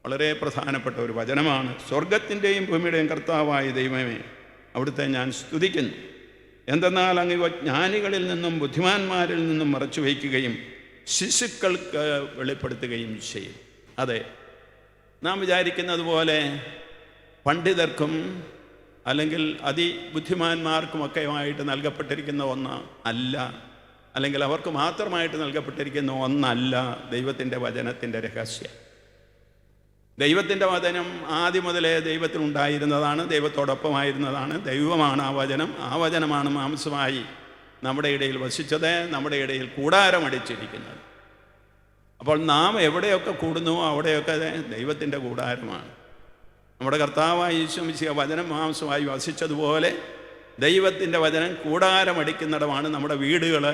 വളരെ പ്രധാനപ്പെട്ട ഒരു വചനമാണ്, സ്വർഗത്തിൻ്റെയും ഭൂമിയുടെയും കർത്താവായ ദൈവമേ, അവിടുത്തെ ഞാൻ സ്തുതിക്കുന്നു. എന്തെന്നാൽ അങ്ങ് ജ്ഞാനികളിൽ നിന്നും ബുദ്ധിമാന്മാരിൽ നിന്നും മറച്ചു വയ്ക്കുകയും ശിശുക്കൾക്ക് വെളിപ്പെടുത്തുകയും ചെയ്യും. അതെ, നാം വിചാരിക്കുന്നത് പോലെ പണ്ഡിതർക്കും അല്ലെങ്കിൽ അതിബുദ്ധിമാന്മാർക്കുമൊക്കെയുമായിട്ട് നൽകപ്പെട്ടിരിക്കുന്ന ഒന്ന് അല്ല, അല്ലെങ്കിൽ അവർക്ക് മാത്രമായിട്ട് നൽകപ്പെട്ടിരിക്കുന്ന ഒന്നല്ല ദൈവത്തിൻ്റെ വചനത്തിൻ്റെ രഹസ്യം. ദൈവത്തിൻ്റെ വചനം ആദ്യം മുതലേ ദൈവത്തിനുണ്ടായിരുന്നതാണ്, ദൈവത്തോടൊപ്പമായിരുന്നതാണ്. ദൈവമാണ് ആ വചനം. ആ വചനമാണ് മാംസമായി നമ്മുടെ ഇടയിൽ വസിച്ചത്, നമ്മുടെ ഇടയിൽ കൂടാരമടിച്ചിരിക്കുന്നത്. അപ്പോൾ നാം എവിടെയൊക്കെ കൂടുന്നുവോ അവിടെയൊക്കെ ദൈവത്തിൻ്റെ കൂടാരമാണ്. നമ്മുടെ കർത്താവായ യേശു മിശിഹ വചനം മാംസമായി വസിച്ചതുപോലെ ദൈവത്തിൻ്റെ വചനം കൂടാരമടിക്കുന്നിടമാണ് നമ്മുടെ വീടുകൾ,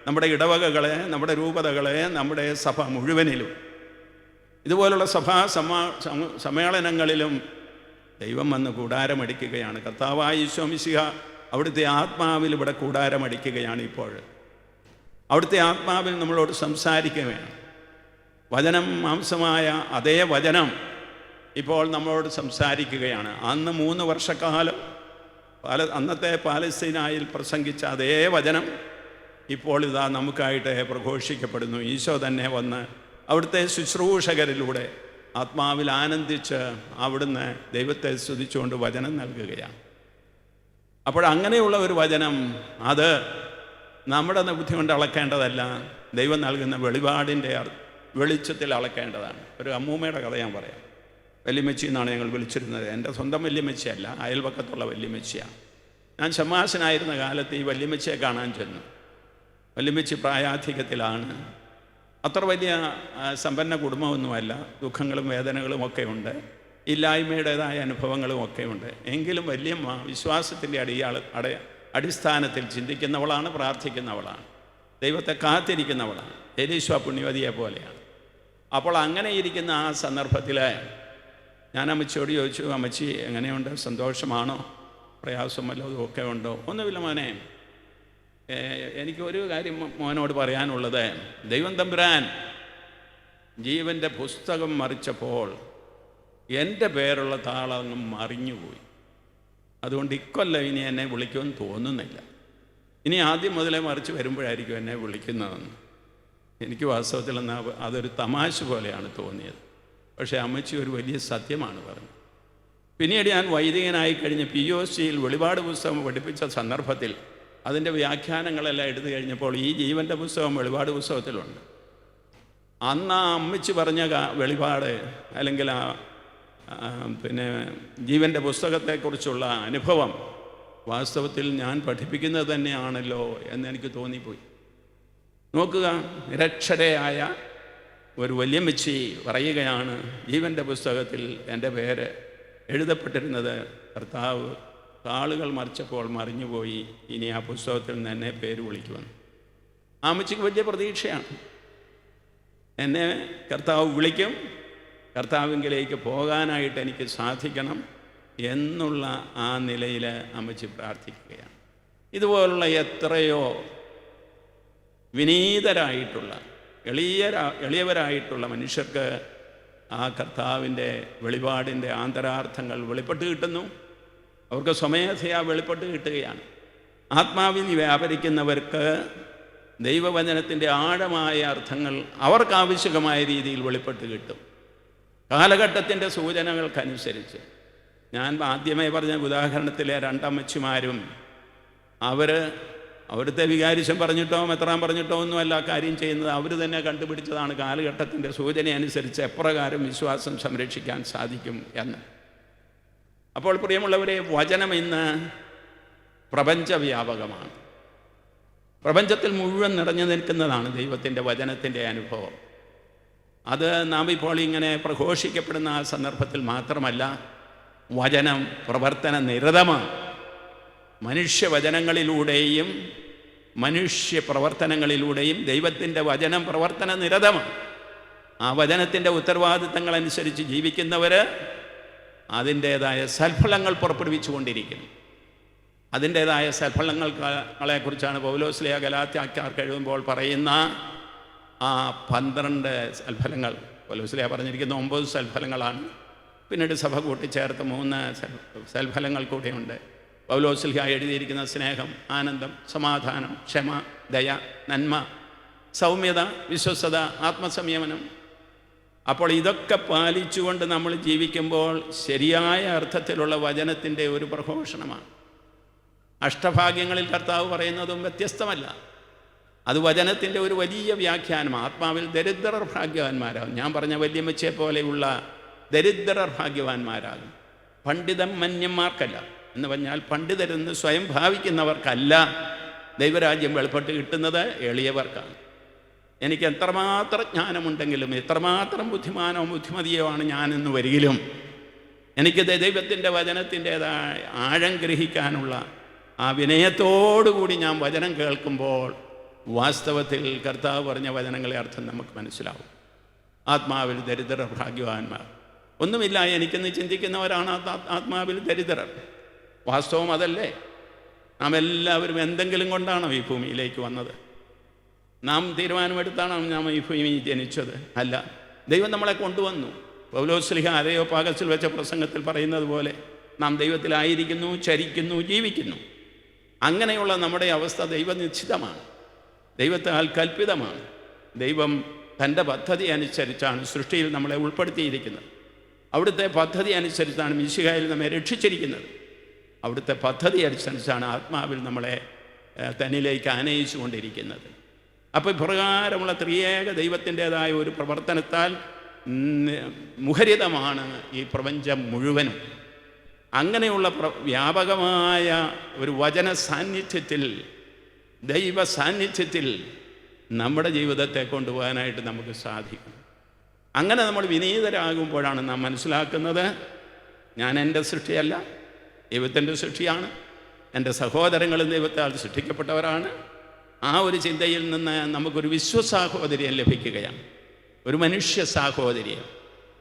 നമ്മുടെ ഇടവകകൾ, നമ്മുടെ രൂപതകൾ, നമ്മുടെ സഭ മുഴുവനിലും. ഇതുപോലുള്ള സഭാ സമ്മേളനങ്ങളിലും ദൈവം വന്ന് കൂടാരമടിക്കുകയാണ്. കർത്താവായ യേശു മിശിഹ അവിടുത്തെ ആത്മാവിൽ ഇവിടെ കൂടാരമടിക്കുകയാണ്. ഇപ്പോൾ അവിടുത്തെ ആത്മാവിൽ നമ്മളോട് സംസാരിക്കുകയാണ്. വചനം മാംസമായ അതേ വചനം ഇപ്പോൾ നമ്മളോട് സംസാരിക്കുകയാണ്. അന്ന് 3 വർഷക്കാലം അന്നത്തെ പാലസ്തീനായിൽ പ്രസംഗിച്ച അതേ വചനം ഇപ്പോൾ ഇതാ നമുക്കായിട്ട് പ്രഘോഷിക്കപ്പെടുന്നു. ഈശോ തന്നെ വന്ന് അവിടുത്തെ ശുശ്രൂഷകരിലൂടെ ആത്മാവിൽ ആനന്ദിച്ച് അവിടുന്ന് ദൈവത്തെ സ്തുതിച്ചുകൊണ്ട് വചനം നൽകുകയാണ്. അപ്പോഴങ്ങനെയുള്ള ഒരു വചനം അത് നമ്മുടെ ബുദ്ധി കൊണ്ട് അളക്കേണ്ടതല്ല, ദൈവം നൽകുന്ന വെളിപാടിൻ്റെ വെളിച്ചത്തിൽ അളക്കേണ്ടതാണ്. ഒരു അമ്മൂമ്മയുടെ കഥ ഞാൻ പറയാം. വല്യമ്മച്ചി എന്നാണ് ഞങ്ങൾ വിളിച്ചിരുന്നത്. എൻ്റെ സ്വന്തം വല്യമ്മച്ചിയല്ല, അയൽപക്കത്തുള്ള വല്യമ്മച്ചിയാണ്. ഞാൻ ഷമ്മാശനായിരുന്ന കാലത്ത് ഈ വല്യമ്മച്ചിയെ കാണാൻ ചെന്നു. വല്യമ്മച്ചി പ്രായാധിക്യത്തിലാണ്. അത്ര വലിയ സമ്പന്ന കുടുംബമൊന്നുമല്ല. ദുഃഖങ്ങളും വേദനകളും ഒക്കെ ഉണ്ട്, ഇല്ലായ്മയുടേതായ അനുഭവങ്ങളും ഒക്കെ ഉണ്ട്. എങ്കിലും വല്യമ്മ വിശ്വാസത്തിൻ്റെ അടിസ്ഥാനത്തിൽ ചിന്തിക്കുന്നവളാണ്, പ്രാർത്ഥിക്കുന്നവളാണ്. ദൈവത്തെ കാത്തിരിക്കുന്നവളാണ്. എലീശ പുണ്യവതിയെ പോലെയാണ്. അപ്പോൾ അങ്ങനെ ഇരിക്കുന്ന ആ സന്ദർഭത്തിൽ ഞാൻ അമ്മച്ചിയോട് ചോദിച്ചു, അമ്മച്ചി എങ്ങനെയുണ്ട്, സന്തോഷമാണോ, പ്രയാസം വല്ലതും ഒക്കെ ഉണ്ടോ? ഒന്നുമില്ല മോനെ, എനിക്കൊരു കാര്യം മോനോട് പറയാനുള്ളത്, ദൈവം തമ്പുരാൻ ജീവൻ്റെ പുസ്തകം മറിച്ചപ്പോൾ എൻ്റെ പേരുള്ള താളങ്ങ് മറിഞ്ഞുപോയി. അതുകൊണ്ട് ഇക്കൊല്ലം ഇനി എന്നെ വിളിക്കുമെന്ന് തോന്നുന്നില്ല. ഇനി ആദ്യം മുതലേ മറിച്ച് വരുമ്പോഴായിരിക്കും എന്നെ വിളിക്കുന്നതെന്ന്. എനിക്ക് വാസ്തവത്തിൽ അതൊരു തമാശ പോലെയാണ് തോന്നിയത്. പക്ഷേ അമ്മച്ചി ഒരു വലിയ സത്യമാണ് പറഞ്ഞത്. പിന്നീട് ഞാൻ വൈദികനായി കഴിഞ്ഞ് POCയിൽ വെളിപാട് പുസ്തകം പഠിപ്പിച്ച സന്ദർഭത്തിൽ അതിൻ്റെ വ്യാഖ്യാനങ്ങളെല്ലാം എടുത്തു കഴിഞ്ഞപ്പോൾ ഈ ജീവൻ്റെ പുസ്തകം വെളിപാട് പുസ്തകത്തിലുണ്ട്. അന്ന് ആ അമ്മച്ചി പറഞ്ഞ വെളിപാട് അല്ലെങ്കിൽ പിന്നെ ജീവൻ്റെ പുസ്തകത്തെക്കുറിച്ചുള്ള അനുഭവം വാസ്തവത്തിൽ ഞാൻ പഠിപ്പിക്കുന്നത് തന്നെയാണല്ലോ എന്നെനിക്ക് തോന്നിപ്പോയി. നോക്കുക, നിരക്ഷരയായ ഒരു വല്യമ്മച്ചി പറയുകയാണ്, ജീവൻ്റെ പുസ്തകത്തിൽ എൻ്റെ പേര് എഴുതപ്പെട്ടിരുന്നത് കർത്താവ് താളുകൾ മറിച്ചപ്പോൾ മറിഞ്ഞുപോയി, ഇനി ആ പുസ്തകത്തിൽ നിന്ന് എന്നെ പേര് വിളിക്കുമെന്ന്. ആ അമ്മച്ചിക്ക് വലിയ പ്രതീക്ഷയാണ്. എന്നെ കർത്താവ് വിളിക്കും, കർത്താവിങ്കിലേക്ക് പോകാനായിട്ട് എനിക്ക് സാധിക്കണം എന്നുള്ള ആ നിലയിൽ അമ്മച്ചി പ്രാർത്ഥിക്കുകയാണ്. ഇതുപോലുള്ള എത്രയോ വിനീതരായിട്ടുള്ള എളിയവരായിട്ടുള്ള മനുഷ്യർക്ക് ആ കർത്താവിൻ്റെ വെളിപാടിൻ്റെ ആന്തരാർത്ഥങ്ങൾ വെളിപ്പെട്ട് കിട്ടുന്നു. അവർക്ക് സ്വമേധയാ വെളിപ്പെട്ട് കിട്ടുകയാണ്. ആത്മാവിൽ വ്യാപരിക്കുന്നവർക്ക് ദൈവവചനത്തിൻ്റെ ആഴമായ അർത്ഥങ്ങൾ അവർക്കാവശ്യമായ രീതിയിൽ വെളിപ്പെട്ട് കിട്ടും, കാലഘട്ടത്തിൻ്റെ സൂചനകൾക്കനുസരിച്ച്. ഞാൻ ആദ്യമേ പറഞ്ഞ ഉദാഹരണത്തിലെ രണ്ടമ്മച്ചിമാരും അവിടുത്തെ വികാരിശം പറഞ്ഞിട്ടോ മെത്രാൻ പറഞ്ഞിട്ടോ ഒന്നുമല്ല കാര്യം ചെയ്യുന്നത്. അവർ തന്നെ കണ്ടുപിടിച്ചതാണ് കാലഘട്ടത്തിൻ്റെ സൂചന അനുസരിച്ച് എപ്രകാരം വിശ്വാസം സംരക്ഷിക്കാൻ സാധിക്കും എന്ന്. അപ്പോൾ പ്രിയമുള്ളവരെ, വചനം ഇന്ന് പ്രപഞ്ചവ്യാപകമാണ്. പ്രപഞ്ചത്തിൽ മുഴുവൻ നിറഞ്ഞു നിൽക്കുന്നതാണ് ദൈവത്തിൻ്റെ വചനത്തിൻ്റെ അനുഭവം. അത് നാം ഇപ്പോൾ ഇങ്ങനെ പ്രഘോഷിക്കപ്പെടുന്ന ആ സന്ദർഭത്തിൽ മാത്രമല്ല, വചനം പ്രവർത്തന നിരതമാണ്. മനുഷ്യവചനങ്ങളിലൂടെയും മനുഷ്യ പ്രവർത്തനങ്ങളിലൂടെയും ദൈവത്തിൻ്റെ വചനം പ്രവർത്തന നിരതമാണ്. ആ വചനത്തിൻ്റെ ഉത്തരവാദിത്തങ്ങളനുസരിച്ച് ജീവിക്കുന്നവർ അതിൻ്റേതായ സൽഫലങ്ങൾ പുറപ്പെടുവിച്ചു കൊണ്ടിരിക്കുന്നു. അതിൻ്റേതായ സൽഫലങ്ങളെക്കുറിച്ചാണ് പൗലോസ്ലീഹ ഗലാത്യക്കാർക്ക് എഴുതുമ്പോൾ പറയുന്ന ആ 12 സൽഫലങ്ങൾ. പൗലോസ്ലീഹ പറഞ്ഞിരിക്കുന്ന 9 സൽഫലങ്ങളാണ്. പിന്നീട് സഭ കൂട്ടിച്ചേർത്ത് 3 സൽഫലങ്ങൾ കൂടെയുണ്ട്. പൗലോസ്ലീഹ എഴുതിയിരിക്കുന്ന സ്നേഹം, ആനന്ദം, സമാധാനം, ക്ഷമ, ദയ, നന്മ, സൗമ്യത, വിശ്വസ്തത, ആത്മസംയമനം. അപ്പോൾ ഇതൊക്കെ പാലിച്ചുകൊണ്ട് നമ്മൾ ജീവിക്കുമ്പോൾ ശരിയായ അർത്ഥത്തിലുള്ള വചനത്തിൻ്റെ ഒരു പ്രഘോഷണമാണ്. അഷ്ടഭാഗ്യങ്ങളിൽ കർത്താവ് പറയുന്നതും വ്യത്യസ്തമല്ല. അത് വചനത്തിൻ്റെ ഒരു വലിയ വ്യാഖ്യാനം. ആത്മാവിൽ ദരിദ്രർ ഭാഗ്യവാന്മാരാകും. ഞാൻ പറഞ്ഞ വല്യമ്മച്ചയെ പോലെയുള്ള ദരിദ്രർ ഭാഗ്യവാന്മാരാകും. പണ്ഡിതം മന്യന്മാർക്കല്ല എന്ന് പറഞ്ഞാൽ പണ്ഡിതരെന്ന് സ്വയം ഭാവിക്കുന്നവർക്കല്ല ദൈവരാജ്യം വെളിപ്പെട്ട് കിട്ടുന്നത്, എളിയവർക്കാണ്. എനിക്ക് എത്രമാത്രം ജ്ഞാനമുണ്ടെങ്കിലും എത്രമാത്രം ബുദ്ധിമതിയോ ആണ് ഞാനെന്ന് വരികിലും എനിക്ക് ദൈവത്തിൻ്റെ വചനത്തിൻ്റെതായ ആഴം ഗ്രഹിക്കാനുള്ള ആ വിനയത്തോടുകൂടി ഞാൻ വചനം കേൾക്കുമ്പോൾ വാസ്തവത്തിൽ കർത്താവ് പറഞ്ഞ വചനങ്ങളെ അർത്ഥം നമുക്ക് മനസ്സിലാവും. ആത്മാവിൽ ദരിദ്രർ ഭാഗ്യവാന്മാർ. ഒന്നുമില്ല എനിക്കെന്ന് ചിന്തിക്കുന്നവരാണ് ആത്മാവിൽ ദരിദ്രർ. വാസ്തവം അതല്ലേ? നാം എല്ലാവരും എന്തെങ്കിലും കൊണ്ടാണോ ഈ ഭൂമിയിലേക്ക് വന്നത്? നാം തീരുമാനമെടുത്താണോ നാം ഈ ഭൂമിയിൽ ജനിച്ചത്? അല്ല, ദൈവം നമ്മളെ കൊണ്ടുവന്നു. പൗലോസ്ലീഹ അരയോപാഗസിൽ വെച്ച പ്രസംഗത്തിൽ പറയുന്നത് പോലെ നാം ദൈവത്തിലായിരിക്കുന്നു, ചരിക്കുന്നു, ജീവിക്കുന്നു. അങ്ങനെയുള്ള നമ്മുടെ അവസ്ഥ ദൈവനിശ്ചിതമാണ്, ദൈവത്താൽ കൽപ്പിതമാണ്. ദൈവം തൻ്റെ പദ്ധതി അനുസരിച്ചാണ് സൃഷ്ടിയിൽ നമ്മളെ ഉൾപ്പെടുത്തിയിരിക്കുന്നത്. അവിടുത്തെ പദ്ധതി അനുസരിച്ചാണ് മിശിഹായിൽ നമ്മെ രക്ഷിച്ചിരിക്കുന്നത്. അവിടുത്തെ പദ്ധതി അനുസരിച്ചാണ് ആത്മാവിൽ നമ്മളെ തന്നിലേക്ക് ആനയിച്ചു കൊണ്ടിരിക്കുന്നത്. അപ്പോൾ ഇപ്രകാരമുള്ള ത്രിയേക ദൈവത്തിൻ്റെതായ ഒരു പ്രവർത്തനത്താൽ മുഖരിതമാണ് ഈ പ്രപഞ്ചം മുഴുവനും. അങ്ങനെയുള്ള വ്യാപകമായ ഒരു വചന സാന്നിധ്യത്തിൽ, ദൈവ സാന്നിധ്യത്തിൽ നമ്മുടെ ജീവിതത്തെ കൊണ്ടുപോകാനായിട്ട് നമുക്ക് സാധിക്കും. അങ്ങനെ നമ്മൾ വിനീതരാകുമ്പോഴാണ് നാം മനസ്സിലാക്കുന്നത്, ഞാൻ എൻ്റെ സൃഷ്ടിയല്ല, ദൈവത്തിൻ്റെ സൃഷ്ടിയാണ്. എൻ്റെ സഹോദരങ്ങളും ദൈവത്താൽ സൃഷ്ടിക്കപ്പെട്ടവരാണ്. ആ ഒരു ചിന്തയിൽ നിന്ന് നമുക്കൊരു വിശ്വസാഹോദര്യം ലഭിക്കുകയാണ്, ഒരു മനുഷ്യ സാഹോദര്യം,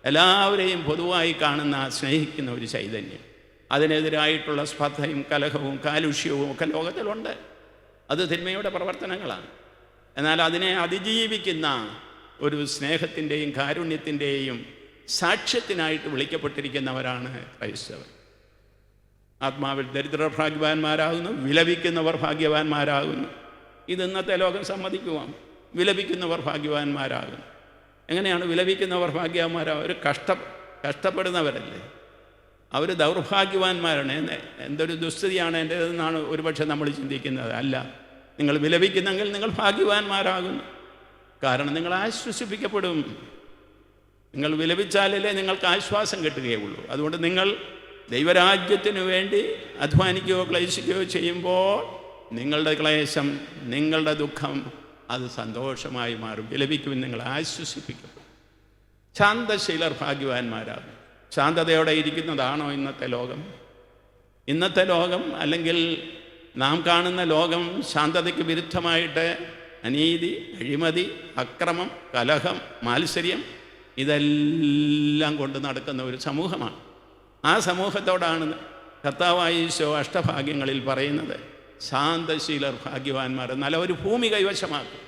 എല്ലാവരെയും പൊതുവായി കാണുന്ന സ്നേഹിക്കുന്ന ഒരു ചൈതന്യം. അതിനെതിരായിട്ടുള്ള സ്പർദ്ധയും കലഹവും കാലുഷ്യവും ഒക്കെ ലോകത്തിലുണ്ട്. അത് തിന്മയുടെ പ്രവർത്തനങ്ങളാണ്. എന്നാൽ അതിനെ അതിജീവിക്കുന്ന ഒരു സ്നേഹത്തിൻ്റെയും കാരുണ്യത്തിൻ്റെയും സാക്ഷ്യത്തിനായിട്ട് വിളിക്കപ്പെട്ടിരിക്കുന്നവരാണ് ക്രൈസ്തവർ. ആത്മാവിൽ ദരിദ്രർ ഭാഗ്യവാന്മാരാകുന്നു, വിലപിക്കുന്നവർ ഭാഗ്യവാന്മാരാകുന്നു. ഇത് ഇന്നത്തെ ലോകം സമ്മതിക്കുവാൻ. വിലപിക്കുന്നവർ ഭാഗ്യവാന്മാരാകുന്നു. എങ്ങനെയാണ് വിലപിക്കുന്നവർ ഭാഗ്യവാന്മാരാകും? അവർ കഷ്ടപ്പെടുന്നവരല്ലേ, അവർ ദൗർഭാഗ്യവാന്മാരാണ്. എന്തൊരു ദുസ്ഥിതിയാണ് എൻ്റേതെന്നാണ് ഒരുപക്ഷെ നമ്മൾ ചിന്തിക്കുന്നത്. അല്ല, നിങ്ങൾ വിലപിക്കുന്നെങ്കിൽ നിങ്ങൾ ഭാഗ്യവാന്മാരാകുന്നു. കാരണം നിങ്ങൾ ആശ്വസിപ്പിക്കപ്പെടും. നിങ്ങൾ വിലപിച്ചാലല്ലേ നിങ്ങൾക്ക് ആശ്വാസം കിട്ടുകയുള്ളൂ. അതുകൊണ്ട് നിങ്ങൾ ദൈവരാജ്യത്തിനു വേണ്ടി അധ്വാനിക്കുകയോ ക്ലേശിക്കുകയോ ചെയ്യുമ്പോൾ നിങ്ങളുടെ ക്ലേശം, നിങ്ങളുടെ ദുഃഖം അത് സന്തോഷമായി മാറും. വിലപിക്കുവിൻ, നിങ്ങൾ ആശ്വസിപ്പിക്കപ്പെടും. ശാന്തശീലർ ഭാഗ്യവാന്മാരാകും. ശാന്തതയോടെ ഇരിക്കുന്നതാണോ ഇന്നത്തെ ലോകം? ഇന്നത്തെ ലോകം, അല്ലെങ്കിൽ നാം കാണുന്ന ലോകം, ശാന്തതയ്ക്ക് വിരുദ്ധമായിട്ട് അനീതി, അഴിമതി, അക്രമം, കലഹം, മാത്സര്യം ഇതെല്ലാം കൊണ്ട് നടക്കുന്ന ഒരു സമൂഹമാണ്. ആ സമൂഹത്തോടാണ് കർത്താവായ ഈശോ അഷ്ടഭാഗ്യങ്ങളിൽ പറയുന്നത് ശാന്തശീലർ ഭാഗ്യവാന്മാർ. എന്നാൽ ഒരു ഭൂമി കൈവശമാക്കും.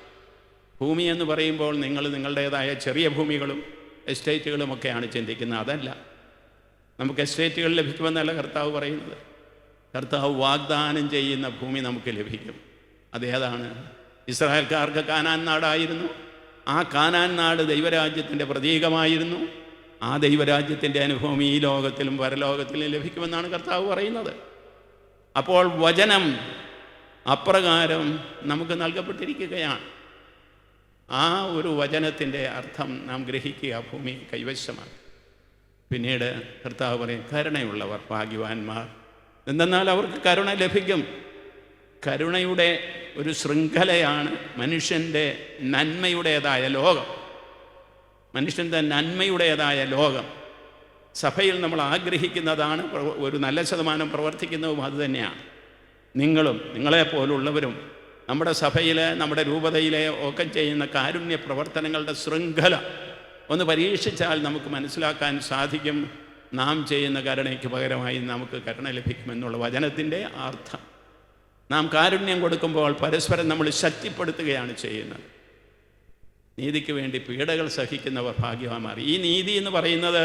ഭൂമി എന്ന് പറയുമ്പോൾ നിങ്ങൾ നിങ്ങളുടേതായ ചെറിയ ഭൂമികളും എസ്റ്റേറ്റുകളുമൊക്കെയാണ് ചിന്തിക്കുന്നത്. അതല്ല, നമുക്ക് എസ്റ്റേറ്റുകൾ ലഭിക്കുമെന്നല്ല കർത്താവ് പറയുന്നത്. കർത്താവ് വാഗ്ദാനം ചെയ്യുന്ന ഭൂമി നമുക്ക് ലഭിക്കും. അതേതാണ്? ഇസ്രായേൽക്കാർക്ക് കാനാൻ നാടായിരുന്നു. ആ കാനാൻ നാട് ദൈവരാജ്യത്തിൻ്റെ പ്രതീകമായിരുന്നു. ആ ദൈവരാജ്യത്തിൻ്റെ അനുഭവം ഈ ലോകത്തിലും പരലോകത്തിലും ലഭിക്കുമെന്നാണ് കർത്താവ് പറയുന്നത്. അപ്പോൾ വചനം അപ്രകാരം നമുക്ക് നൽകപ്പെട്ടിരിക്കുകയാണ്. ആ ഒരു വചനത്തിൻ്റെ അർത്ഥം നാം ഗ്രഹിക്കുക, ഭൂമി കൈവശമാണ്. പിന്നീട് കർത്താവ് പറയും കരുണയുള്ളവർ ഭാഗ്യവാന്മാർ. എന്തെന്നാൽ അവർക്ക് കരുണ ലഭിക്കും. കരുണയുടെ ഒരു ശൃംഖലയാണ് മനുഷ്യൻ്റെ നന്മയുടേതായ ലോകം. മനുഷ്യൻ്റെ നന്മയുടേതായ ലോകം സഭയിൽ നമ്മൾ ആഗ്രഹിക്കുന്നതാണ്. ഒരു നല്ല ശതമാനം പ്രവർത്തിക്കുന്നതും അതുതന്നെയാണ്. നിങ്ങളും നിങ്ങളെപ്പോലുള്ളവരും നമ്മുടെ സഭയിലെ, നമ്മുടെ രൂപതയിലെ ഒക്കെ ചെയ്യുന്ന കാരുണ്യ പ്രവർത്തനങ്ങളുടെ ശൃംഖല ഒന്ന് പരീക്ഷിച്ചാൽ നമുക്ക് മനസ്സിലാക്കാൻ സാധിക്കും. നാം ചെയ്യുന്ന കരുണയ്ക്ക് പകരമായി നമുക്ക് കരുണ ലഭിക്കുമെന്നുള്ള വചനത്തിൻ്റെ അർത്ഥം. നാം കാരുണ്യം കൊടുക്കുമ്പോൾ പരസ്പരം നമ്മൾ ശക്തിപ്പെടുത്തുകയാണ് ചെയ്യുന്നത്. നീതിക്ക് വേണ്ടി പീഡകൾ സഹിക്കുന്നവർ ഭാഗ്യവാന്മാർ. ഈ നീതി എന്ന് പറയുന്നത്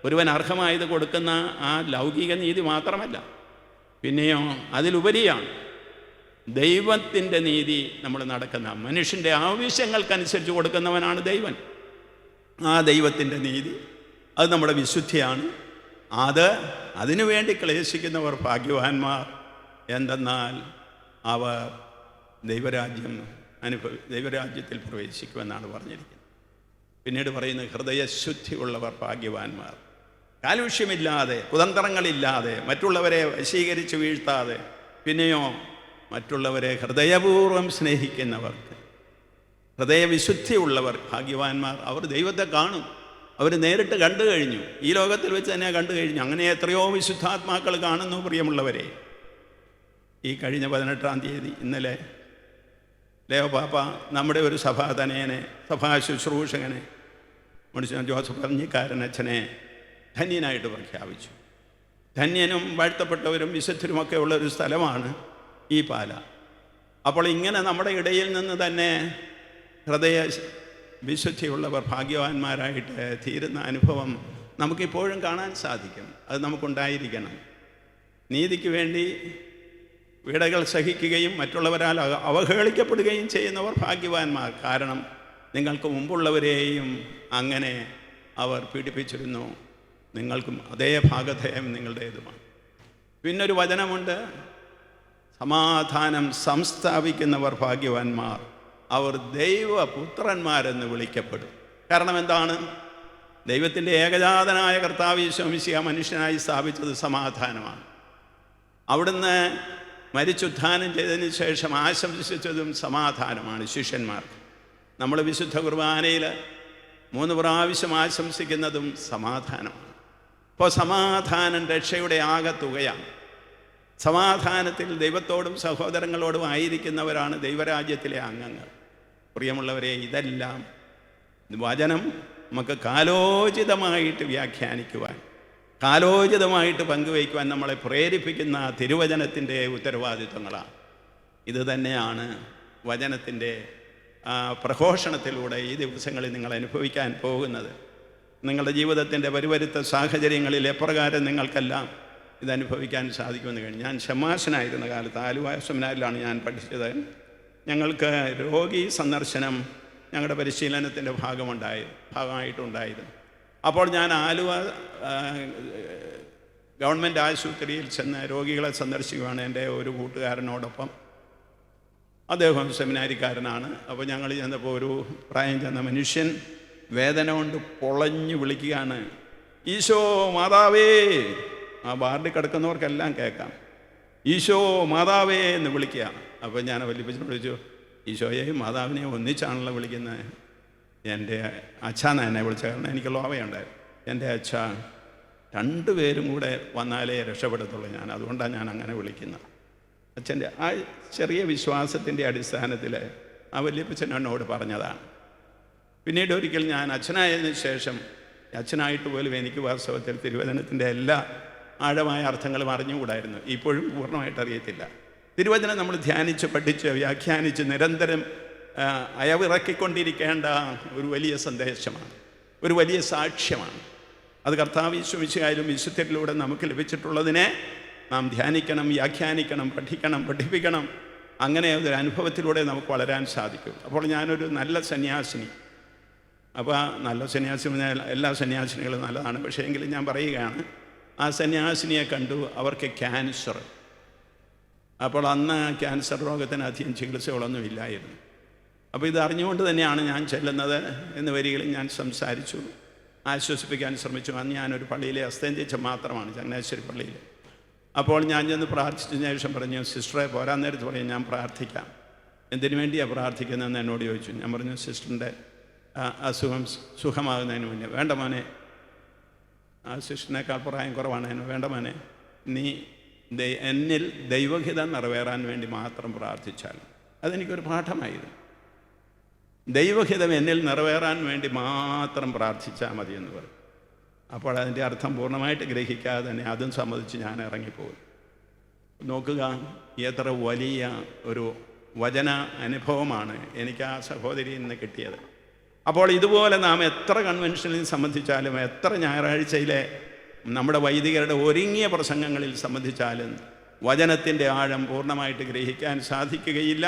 ഒരുവൻ അർഹമായത് കൊടുക്കുന്ന ആ ലൗകിക നീതി മാത്രമല്ല, പിന്നെയോ അതിലുപരിയാണ് ദൈവത്തിൻ്റെ നീതി. നമ്മൾ നടക്കുന്ന മനുഷ്യൻ്റെ ആവശ്യങ്ങൾക്കനുസരിച്ച് കൊടുക്കുന്നവനാണ് ദൈവൻ. ആ ദൈവത്തിൻ്റെ നീതി അത് നമ്മുടെ വിശുദ്ധിയാണ്. അതിനുവേണ്ടി ക്ലേശിക്കുന്നവർ ഭാഗ്യവാന്മാർ. എന്തെന്നാൽ അവർ ദൈവരാജ്യത്തിൽ പ്രവേശിക്കുമെന്നാണ് പറഞ്ഞിരിക്കുന്നത്. പിന്നീട് പറയുന്നത് ഹൃദയശുദ്ധിയുള്ളവർ ഭാഗ്യവാന്മാർ. കാലുഷ്യമില്ലാതെ, കുതന്ത്രങ്ങളില്ലാതെ, മറ്റുള്ളവരെ വശീകരിച്ച് വീഴ്ത്താതെ, പിന്നെയോ മറ്റുള്ളവരെ ഹൃദയപൂർവ്വം സ്നേഹിക്കുന്നവർക്ക്, ഹൃദയവിശുദ്ധിയുള്ളവർ ഭാഗ്യവാന്മാർ. അവർ ദൈവത്തെ കാണും. അവർ നേരിട്ട് കണ്ടു കഴിഞ്ഞു. ഈ ലോകത്തിൽ വെച്ച് തന്നെ കണ്ടു കഴിഞ്ഞു. അങ്ങനെ എത്രയോ വിശുദ്ധാത്മാക്കൾ കാണുന്നു. പ്രിയമുള്ളവരെ, ഈ കഴിഞ്ഞ 18-ാം തീയതി ഇന്നലെ ലേവ പാപ്പ നമ്മുടെ ഒരു സഭാതനയനെ, സഭാ ശുശ്രൂഷകനെ, മനുഷ്യൻ ജോസഫ് പഞ്ഞിക്കാരനച്ഛനെ ധന്യനായിട്ട് പ്രഖ്യാപിച്ചു. ധന്യനും വാഴ്ത്തപ്പെട്ടവരും വിശുദ്ധരുമൊക്കെ ഉള്ളൊരു സ്ഥലമാണ് ഈ പാല. അപ്പോൾ ഇങ്ങനെ നമ്മുടെ ഇടയിൽ നിന്ന് തന്നെ ഹൃദയ വിശുദ്ധിയുള്ളവർ ഭാഗ്യവാന്മാരായിട്ട് തീരുന്ന അനുഭവം നമുക്കിപ്പോഴും കാണാൻ സാധിക്കും. അത് നമുക്കുണ്ടായിരിക്കണം. നീതിക്ക് വേണ്ടി പീഡകൾ സഹിക്കുകയും മറ്റുള്ളവരാൽ അവഹേളിക്കപ്പെടുകയും ചെയ്യുന്നവർ ഭാഗ്യവാന്മാർ. കാരണം നിങ്ങൾക്ക് മുമ്പുള്ളവരെയും അങ്ങനെ അവർ പീഡിപ്പിച്ചിരുന്നു. നിങ്ങൾക്കും അതേ ഭാഗധേയം നിങ്ങളുടേതുമാണ്. പിന്നൊരു വചനമുണ്ട്, സമാധാനം സംസ്ഥാപിക്കുന്നവർ ഭാഗ്യവാന്മാർ, അവർ ദൈവപുത്രന്മാരെന്ന് വിളിക്കപ്പെടും. കാരണം എന്താണ്? ദൈവത്തിൻ്റെ ഏകജാതനായ കർത്താവ് യേശു മിശിഹ മനുഷ്യനായി സ്ഥാപിച്ചത് സമാധാനമാണ്. അവിടുന്ന് മരിച്ചുത്ഥാനം ചെയ്തതിന് ശേഷം ആശംസിച്ചതും സമാധാനമാണ് ശിഷ്യന്മാർക്ക്. നമ്മൾ വിശുദ്ധ കുർബാനയിൽ 3 പ്രാവശ്യം ആശംസിക്കുന്നതും സമാധാനമാണ്. അപ്പോൾ സമാധാനം രക്ഷയുടെ ആകത്തുകയാണ്. സമാധാനത്തിൽ ദൈവത്തോടും സഹോദരങ്ങളോടും ആയിരിക്കുന്നവരാണ് ദൈവരാജ്യത്തിലെ അംഗങ്ങൾ. പ്രിയമുള്ളവരെ, ഇതെല്ലാം വചനം നമുക്ക് കാലോചിതമായിട്ട് വ്യാഖ്യാനിക്കുവാൻ, കാലോചിതമായിട്ട് പങ്കുവയ്ക്കുവാൻ നമ്മളെ പ്രേരിപ്പിക്കുന്ന തിരുവചനത്തിൻ്റെ ഉത്തരവാദിത്വങ്ങളാണ്. ഇത് തന്നെയാണ് വചനത്തിൻ്റെ പ്രഘോഷണത്തിലൂടെ ഈ ദിവസങ്ങളിൽ നിങ്ങൾ അനുഭവിക്കാൻ പോകുന്നത്. നിങ്ങളുടെ ജീവിതത്തിൻ്റെ പരിവരുത്ത സാഹചര്യങ്ങളിൽ എപ്രകാരം നിങ്ങൾക്കെല്ലാം ഇതനുഭവിക്കാൻ സാധിക്കുമെന്ന് കഴിഞ്ഞു. ഞാൻ ഷമാശനായിരുന്ന കാലത്ത് ആലുവ സെമിനാരിലാണ് ഞാൻ പഠിച്ചത്. ഞങ്ങൾക്ക് രോഗി സന്ദർശനം ഞങ്ങളുടെ പരിശീലനത്തിൻ്റെ ഭാഗമായിട്ടുണ്ടായിരുന്നു. അപ്പോൾ ഞാൻ ആലുവ ഗവൺമെൻറ് ആശുപത്രിയിൽ ചെന്ന് രോഗികളെ സന്ദർശിക്കുകയാണ് എൻ്റെ ഒരു കൂട്ടുകാരനോടൊപ്പം. അദ്ദേഹം സെമിനാരിക്കാരനാണ്. അപ്പോൾ ഞങ്ങൾ ചെന്നപ്പോൾ ഒരു പ്രായം ചെന്ന മനുഷ്യൻ വേദന കൊണ്ട് പൊളഞ്ഞു വിളിക്കുകയാണ്, ഈശോ മാതാവേ. ആ വാർഡിൽ കിടക്കുന്നവർക്കെല്ലാം കേൾക്കാം, ഈശോ മാതാവേ എന്ന് വിളിക്കുക. അപ്പോൾ ഞാൻ വല്യപ്പച്ചനോട് ചോദിച്ചു, ഈശോയെയും മാതാവിനെയും ഒന്നിച്ചാണല്ലോ വിളിക്കുന്നത്? എൻ്റെ അച്ഛാന്ന് എന്നെ വിളിച്ച, കാരണം എനിക്ക് ലോവയുണ്ടായിരുന്നു. എൻ്റെ അച്ഛ, രണ്ടുപേരും കൂടെ വന്നാലേ രക്ഷപ്പെടത്തുള്ളൂ ഞാൻ, അതുകൊണ്ടാണ് ഞാൻ അങ്ങനെ വിളിക്കുന്നത്. അച്ഛൻ്റെ ആ ചെറിയ വിശ്വാസത്തിൻ്റെ അടിസ്ഥാനത്തിൽ ആ വല്യപ്പച്ചൻ എന്നോട് പറഞ്ഞതാണ്. പിന്നീട് ഒരിക്കൽ ഞാൻ അച്ഛനായതിനു ശേഷം, അച്ഛനായിട്ട് പോലും എനിക്ക് വാസ്തവത്തിൽ തിരുവചനത്തിൻ്റെ എല്ലാ ആഴമായ അർത്ഥങ്ങളും അറിഞ്ഞുകൂടായിരുന്നു. ഇപ്പോഴും പൂർണ്ണമായിട്ട് അറിയത്തില്ല. തിരുവചനം നമ്മൾ ധ്യാനിച്ച് പഠിച്ച് വ്യാഖ്യാനിച്ച് നിരന്തരം അയവിറക്കിക്കൊണ്ടിരിക്കേണ്ട ഒരു വലിയ സന്ദേശമാണ്, ഒരു വലിയ സാക്ഷ്യമാണ്. അത് കർത്താവ് യേശുമിശിഹായിലും വിശുദ്ധരിലൂടെ നമുക്ക് ലഭിച്ചിട്ടുള്ളതിനെ നാം ധ്യാനിക്കണം, വ്യാഖ്യാനിക്കണം, പഠിപ്പിക്കണം. അങ്ങനെ ഒരു അനുഭവത്തിലൂടെ നമുക്ക് വളരാൻ സാധിക്കും. അപ്പോൾ ഞാനൊരു നല്ല സന്യാസിനി, അപ്പോൾ നല്ല സന്യാസി പറഞ്ഞാൽ എല്ലാ സന്യാസിനികളും നല്ലതാണ്, പക്ഷേ എങ്കിലും ഞാൻ പറയുകയാണ്, ആ സന്യാസിനിയെ കണ്ടു. അവർക്ക് ക്യാൻസർ. അപ്പോൾ അന്ന് ക്യാൻസർ രോഗത്തിന് അധികം ചികിത്സകളൊന്നും ഇല്ലായിരുന്നു. അപ്പോൾ ഇത് അറിഞ്ഞുകൊണ്ട് തന്നെയാണ് ഞാൻ ചെല്ലുന്നത് എന്ന് വരികളിൽ ഞാൻ സംസാരിച്ചു, ആശ്വസിപ്പിക്കാൻ ശ്രമിച്ചു. അന്ന് ഞാനൊരു പള്ളിയിലെ അസ്തേന്ത്യച്ച മാത്രമാണ്, ചങ്ങനാശ്ശേരി പള്ളിയിൽ. അപ്പോൾ ഞാൻ ചെന്ന് പ്രാർത്ഥിച്ചതിന് ശേഷം പറഞ്ഞു, സിസ്റ്ററെ പോരാൻ നേരത്ത് പറയും ഞാൻ പ്രാർത്ഥിക്കാം. എന്തിനു വേണ്ടിയാണ് പ്രാർത്ഥിക്കുന്നതെന്ന് എന്നോട് ചോദിച്ചു. ഞാൻ പറഞ്ഞു, സിസ്റ്ററിൻ്റെ അസുഖം സുഖമാകുന്നതിന് മുന്നേ. വേണ്ട മോനെ, ആ സിസ്റ്ററിനേക്കാൾ പ്രായം കുറവാണ്, വേണ്ട മോനെ, നീ എന്നിൽ ദൈവഹിതം നിറവേറാൻ വേണ്ടി മാത്രം പ്രാർത്ഥിച്ചാൽ. അതെനിക്കൊരു പാഠമായിരുന്നു. ദൈവഹിതം എന്നിൽ നിറവേറാൻ വേണ്ടി മാത്രം പ്രാർത്ഥിച്ചാൽ മതി എന്ന് പറയും. അപ്പോൾ അതിൻ്റെ അർത്ഥം പൂർണ്ണമായിട്ട് ഗ്രഹിക്കാതെ തന്നെ അതും സമ്മതിച്ച് ഞാൻ ഇറങ്ങിപ്പോകും. നോക്കുക, എത്ര വലിയ ഒരു വചന അനുഭവമാണ് എനിക്ക് ആ സഹോദരിയിൽ നിന്ന് കിട്ടിയത്. അപ്പോൾ ഇതുപോലെ നാം എത്ര കൺവെൻഷനിൽ സംബന്ധിച്ചാലും, എത്ര ഞായറാഴ്ചയിലെ നമ്മുടെ വൈദികരുടെ ഒരുങ്ങിയ പ്രസംഗങ്ങളിൽ സംബന്ധിച്ചാലും വചനത്തിൻ്റെ ആഴം പൂർണ്ണമായിട്ട് ഗ്രഹിക്കാൻ സാധിക്കുകയില്ല.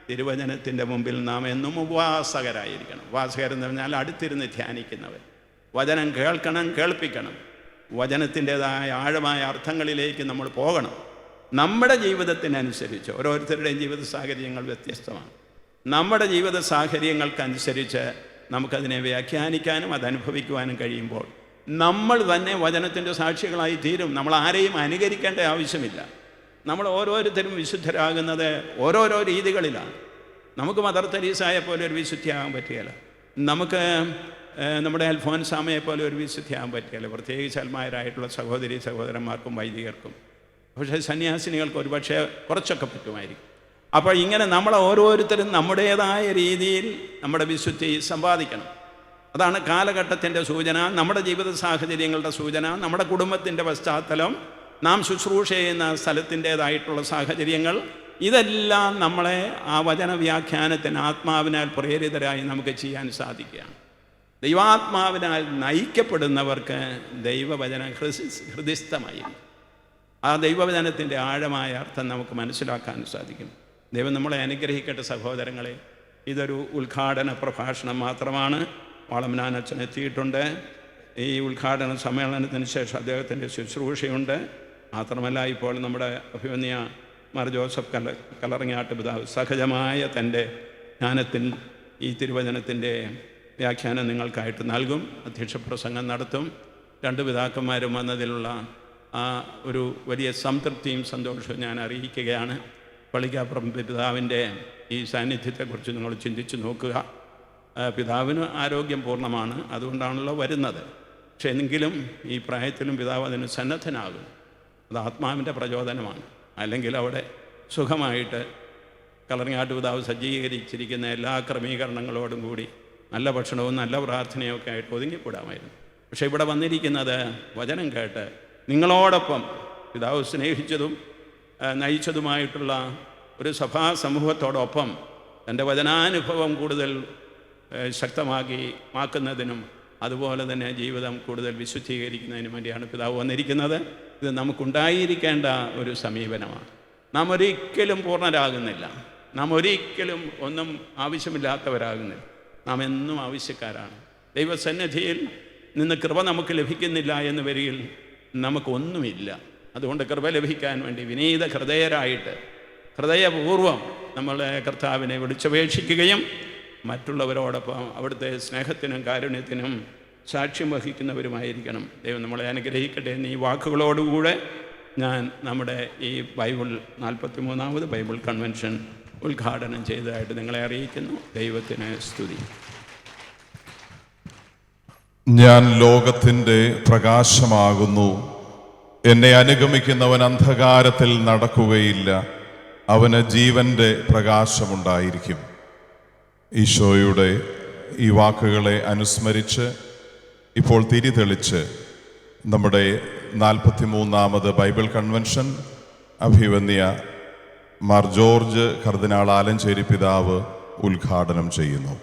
തിരുവചനത്തിൻ്റെ മുമ്പിൽ നാം എന്നും ഉപാസകരായിരിക്കണം. ഉപാസകരെന്ന് പറഞ്ഞാൽ അടുത്തിരുന്ന് ധ്യാനിക്കുന്നവർ. വചനം കേൾക്കണം, കേൾപ്പിക്കണം. വചനത്തിൻ്റെതായ ആഴമായ അർത്ഥങ്ങളിലേക്ക് നമ്മൾ പോകണം. നമ്മുടെ ജീവിതത്തിനനുസരിച്ച്, ഓരോരുത്തരുടെയും ജീവിത സാഹചര്യങ്ങൾ വ്യത്യസ്തമാണ്. നമ്മുടെ ജീവിത സാഹചര്യങ്ങൾക്കനുസരിച്ച് നമുക്കതിനെ വ്യാഖ്യാനിക്കാനും അതനുഭവിക്കുവാനും കഴിയുമ്പോൾ നമ്മൾ തന്നെ വചനത്തിൻ്റെ സാക്ഷികളായി തീരും. നമ്മൾ ആരെയും അനുകരിക്കേണ്ട ആവശ്യമില്ല. നമ്മൾ ഓരോരുത്തരും വിശുദ്ധരാകുന്നത് ഓരോരോ രീതികളിലാണ്. നമുക്ക് മദർ തെരേസയെ പോലെ ഒരു വിശുദ്ധിയാകാൻ പറ്റുകയില്ല. നമുക്ക് നമ്മുടെ അൽഫോൻസാമയെ പോലെ ഒരു വിശുദ്ധിയാകാൻ പറ്റുകയില്ല, പ്രത്യേകിച്ച് അൽമായരായിട്ടുള്ള സഹോദരി സഹോദരന്മാർക്കും വൈദികർക്കും. പക്ഷേ സന്യാസിനികൾക്ക് ഒരുപക്ഷെ കുറച്ചൊക്കെ പറ്റുമായിരിക്കും. അപ്പോൾ ഇങ്ങനെ നമ്മൾ ഓരോരുത്തരും നമ്മുടേതായ രീതിയിൽ നമ്മുടെ വിശുദ്ധി സമ്പാദിക്കണം. അതാണ് കാലഘട്ടത്തിൻ്റെ സൂചന, നമ്മുടെ ജീവിത സാഹചര്യങ്ങളുടെ സൂചന, നമ്മുടെ കുടുംബത്തിൻ്റെ പശ്ചാത്തലം, നാം ശുശ്രൂഷ ചെയ്യുന്ന സ്ഥലത്തിൻ്റേതായിട്ടുള്ള സാഹചര്യങ്ങൾ, ഇതെല്ലാം നമ്മളെ ആ വചന വ്യാഖ്യാനത്തിന് ആത്മാവിനാൽ പ്രേരിതരായി നമുക്ക് ചെയ്യാൻ സാധിക്കുകയാണ്. ദൈവാത്മാവിനാൽ നയിക്കപ്പെടുന്നവർക്ക് ദൈവവചനം ഹൃദിസ്ഥമായി ആ ദൈവവചനത്തിൻ്റെ ആഴമായ അർത്ഥം നമുക്ക് മനസ്സിലാക്കാൻ സാധിക്കും. ദൈവം നമ്മളെ അനുഗ്രഹിക്കട്ടെ സഹോദരങ്ങളെ. ഇതൊരു ഉദ്ഘാടന പ്രഭാഷണം മാത്രമാണ്. വാളമനാനച്ഛൻ എത്തിയിട്ടുണ്ട്. ഈ ഉദ്ഘാടന സമ്മേളനത്തിന് ശേഷം അദ്ദേഹത്തിൻ്റെ ശുശ്രൂഷയുണ്ട്. മാത്രമല്ല, ഇപ്പോൾ നമ്മുടെ അഭിമന്യ മാർ ജോസഫ് കലറങ്ങാട്ട് പിതാവ് സഹജമായ തൻ്റെ ജ്ഞാനത്തിൽ ഈ തിരുവചനത്തിൻ്റെ വ്യാഖ്യാനം നിങ്ങൾക്കായിട്ട് നൽകും. അധ്യക്ഷ പ്രസംഗം നടത്തും. രണ്ട് പിതാക്കന്മാരും വന്നതിലുള്ള ആ ഒരു വലിയ സംതൃപ്തിയും സന്തോഷവും ഞാൻ അറിയിക്കുകയാണ്. പള്ളിക്കാപ്പുറം പിതാവിൻ്റെ ഈ സാന്നിധ്യത്തെക്കുറിച്ച് നിങ്ങൾ ചിന്തിച്ച് നോക്കുക. പിതാവിന് ആരോഗ്യം പൂർണ്ണമാണ്, അതുകൊണ്ടാണല്ലോ വരുന്നത്. പക്ഷേ എങ്കിലും ഈ പ്രായത്തിലും പിതാവ് അതിന് സന്നദ്ധനാകും. അത് ആത്മാവിൻ്റെ പ്രചോദനമാണ്. അല്ലെങ്കിൽ അവിടെ സുഖമായിട്ട് കളറിങ്ങാട്ട് പിതാവ് സജ്ജീകരിച്ചിരിക്കുന്ന എല്ലാ ക്രമീകരണങ്ങളോടും കൂടി നല്ല ഭക്ഷണവും നല്ല പ്രാർത്ഥനയും ഒക്കെ ആയിട്ട് ഒതുങ്ങിക്കൂടാമായിരുന്നു. പക്ഷേ ഇവിടെ വന്നിരിക്കുന്നത് വചനം കേട്ട് നിങ്ങളോടൊപ്പം പിതാവ് സ്നേഹിച്ചതും നയിച്ചതുമായിട്ടുള്ള ഒരു സഭാ സമൂഹത്തോടൊപ്പം തൻ്റെ വചനാനുഭവം കൂടുതൽ ശക്തമാക്കുന്നതിനും അതുപോലെ തന്നെ ജീവിതം കൂടുതൽ വിശുദ്ധീകരിക്കുന്നതിനും വേണ്ടിയാണ് പിതാവ് വന്നിരിക്കുന്നത്. ഇത് നമുക്കുണ്ടായിരിക്കേണ്ട ഒരു സമീപനമാണ്. നാം ഒരിക്കലും പൂർണ്ണരാകുന്നില്ല, നാം ഒരിക്കലും ഒന്നും ആവശ്യമില്ലാത്തവരാകുന്നില്ല. നാം എന്നും ആവശ്യക്കാരാണ്. ദൈവസന്നിധിയിൽ നിന്ന് കൃപ നമുക്ക് ലഭിക്കുന്നില്ല എന്ന് വരികിൽ നമുക്കൊന്നുമില്ല. അതുകൊണ്ട് കൃപ ലഭിക്കാൻ വേണ്ടി വിനീത ഹൃദയരായിട്ട് ഹൃദയപൂർവ്വം നമ്മൾ കർത്താവിനെ വിളിച്ചപേക്ഷിക്കുകയും മറ്റുള്ളവരോടൊപ്പം അവിടുത്തെ സ്നേഹത്തിനും കാരുണ്യത്തിനും സാക്ഷ്യം വഹിക്കുന്നവരുമായിരിക്കണം. ദൈവം നമ്മളെ അനുഗ്രഹിക്കട്ടെ എന്ന് ഈ വാക്കുകളോടുകൂടെ ഞാൻ നമ്മുടെ ഈ ബൈബിൾ 43ാമത് ബൈബിൾ കൺവെൻഷൻ ഉദ്ഘാടനം ചെയ്തതായിട്ട് നിങ്ങളെ അറിയിക്കുന്നു. ദൈവത്തിന് സ്തുതി. ഞാൻ ലോകത്തിൻ്റെ പ്രകാശമാകുന്നു, എന്നെ അനുഗമിക്കുന്നവൻ അന്ധകാരത്തിൽ നടക്കുകയില്ല, അവന് ജീവൻ്റെ പ്രകാശമുണ്ടായിരിക്കും. ഈശോയുടെ ഈ വാക്കുകളെ അനുസ്മരിച്ച് ഇപ്പോൾ തിരിതെളിച്ച് നമ്മുടെ 43ാമത് ബൈബിൾ കൺവെൻഷൻ അഭിവന്യ മാർ ജോർജ് കർദിനാൾ ആലഞ്ചേരി പിതാവ് ഉദ്ഘാടനം ചെയ്യുന്നു.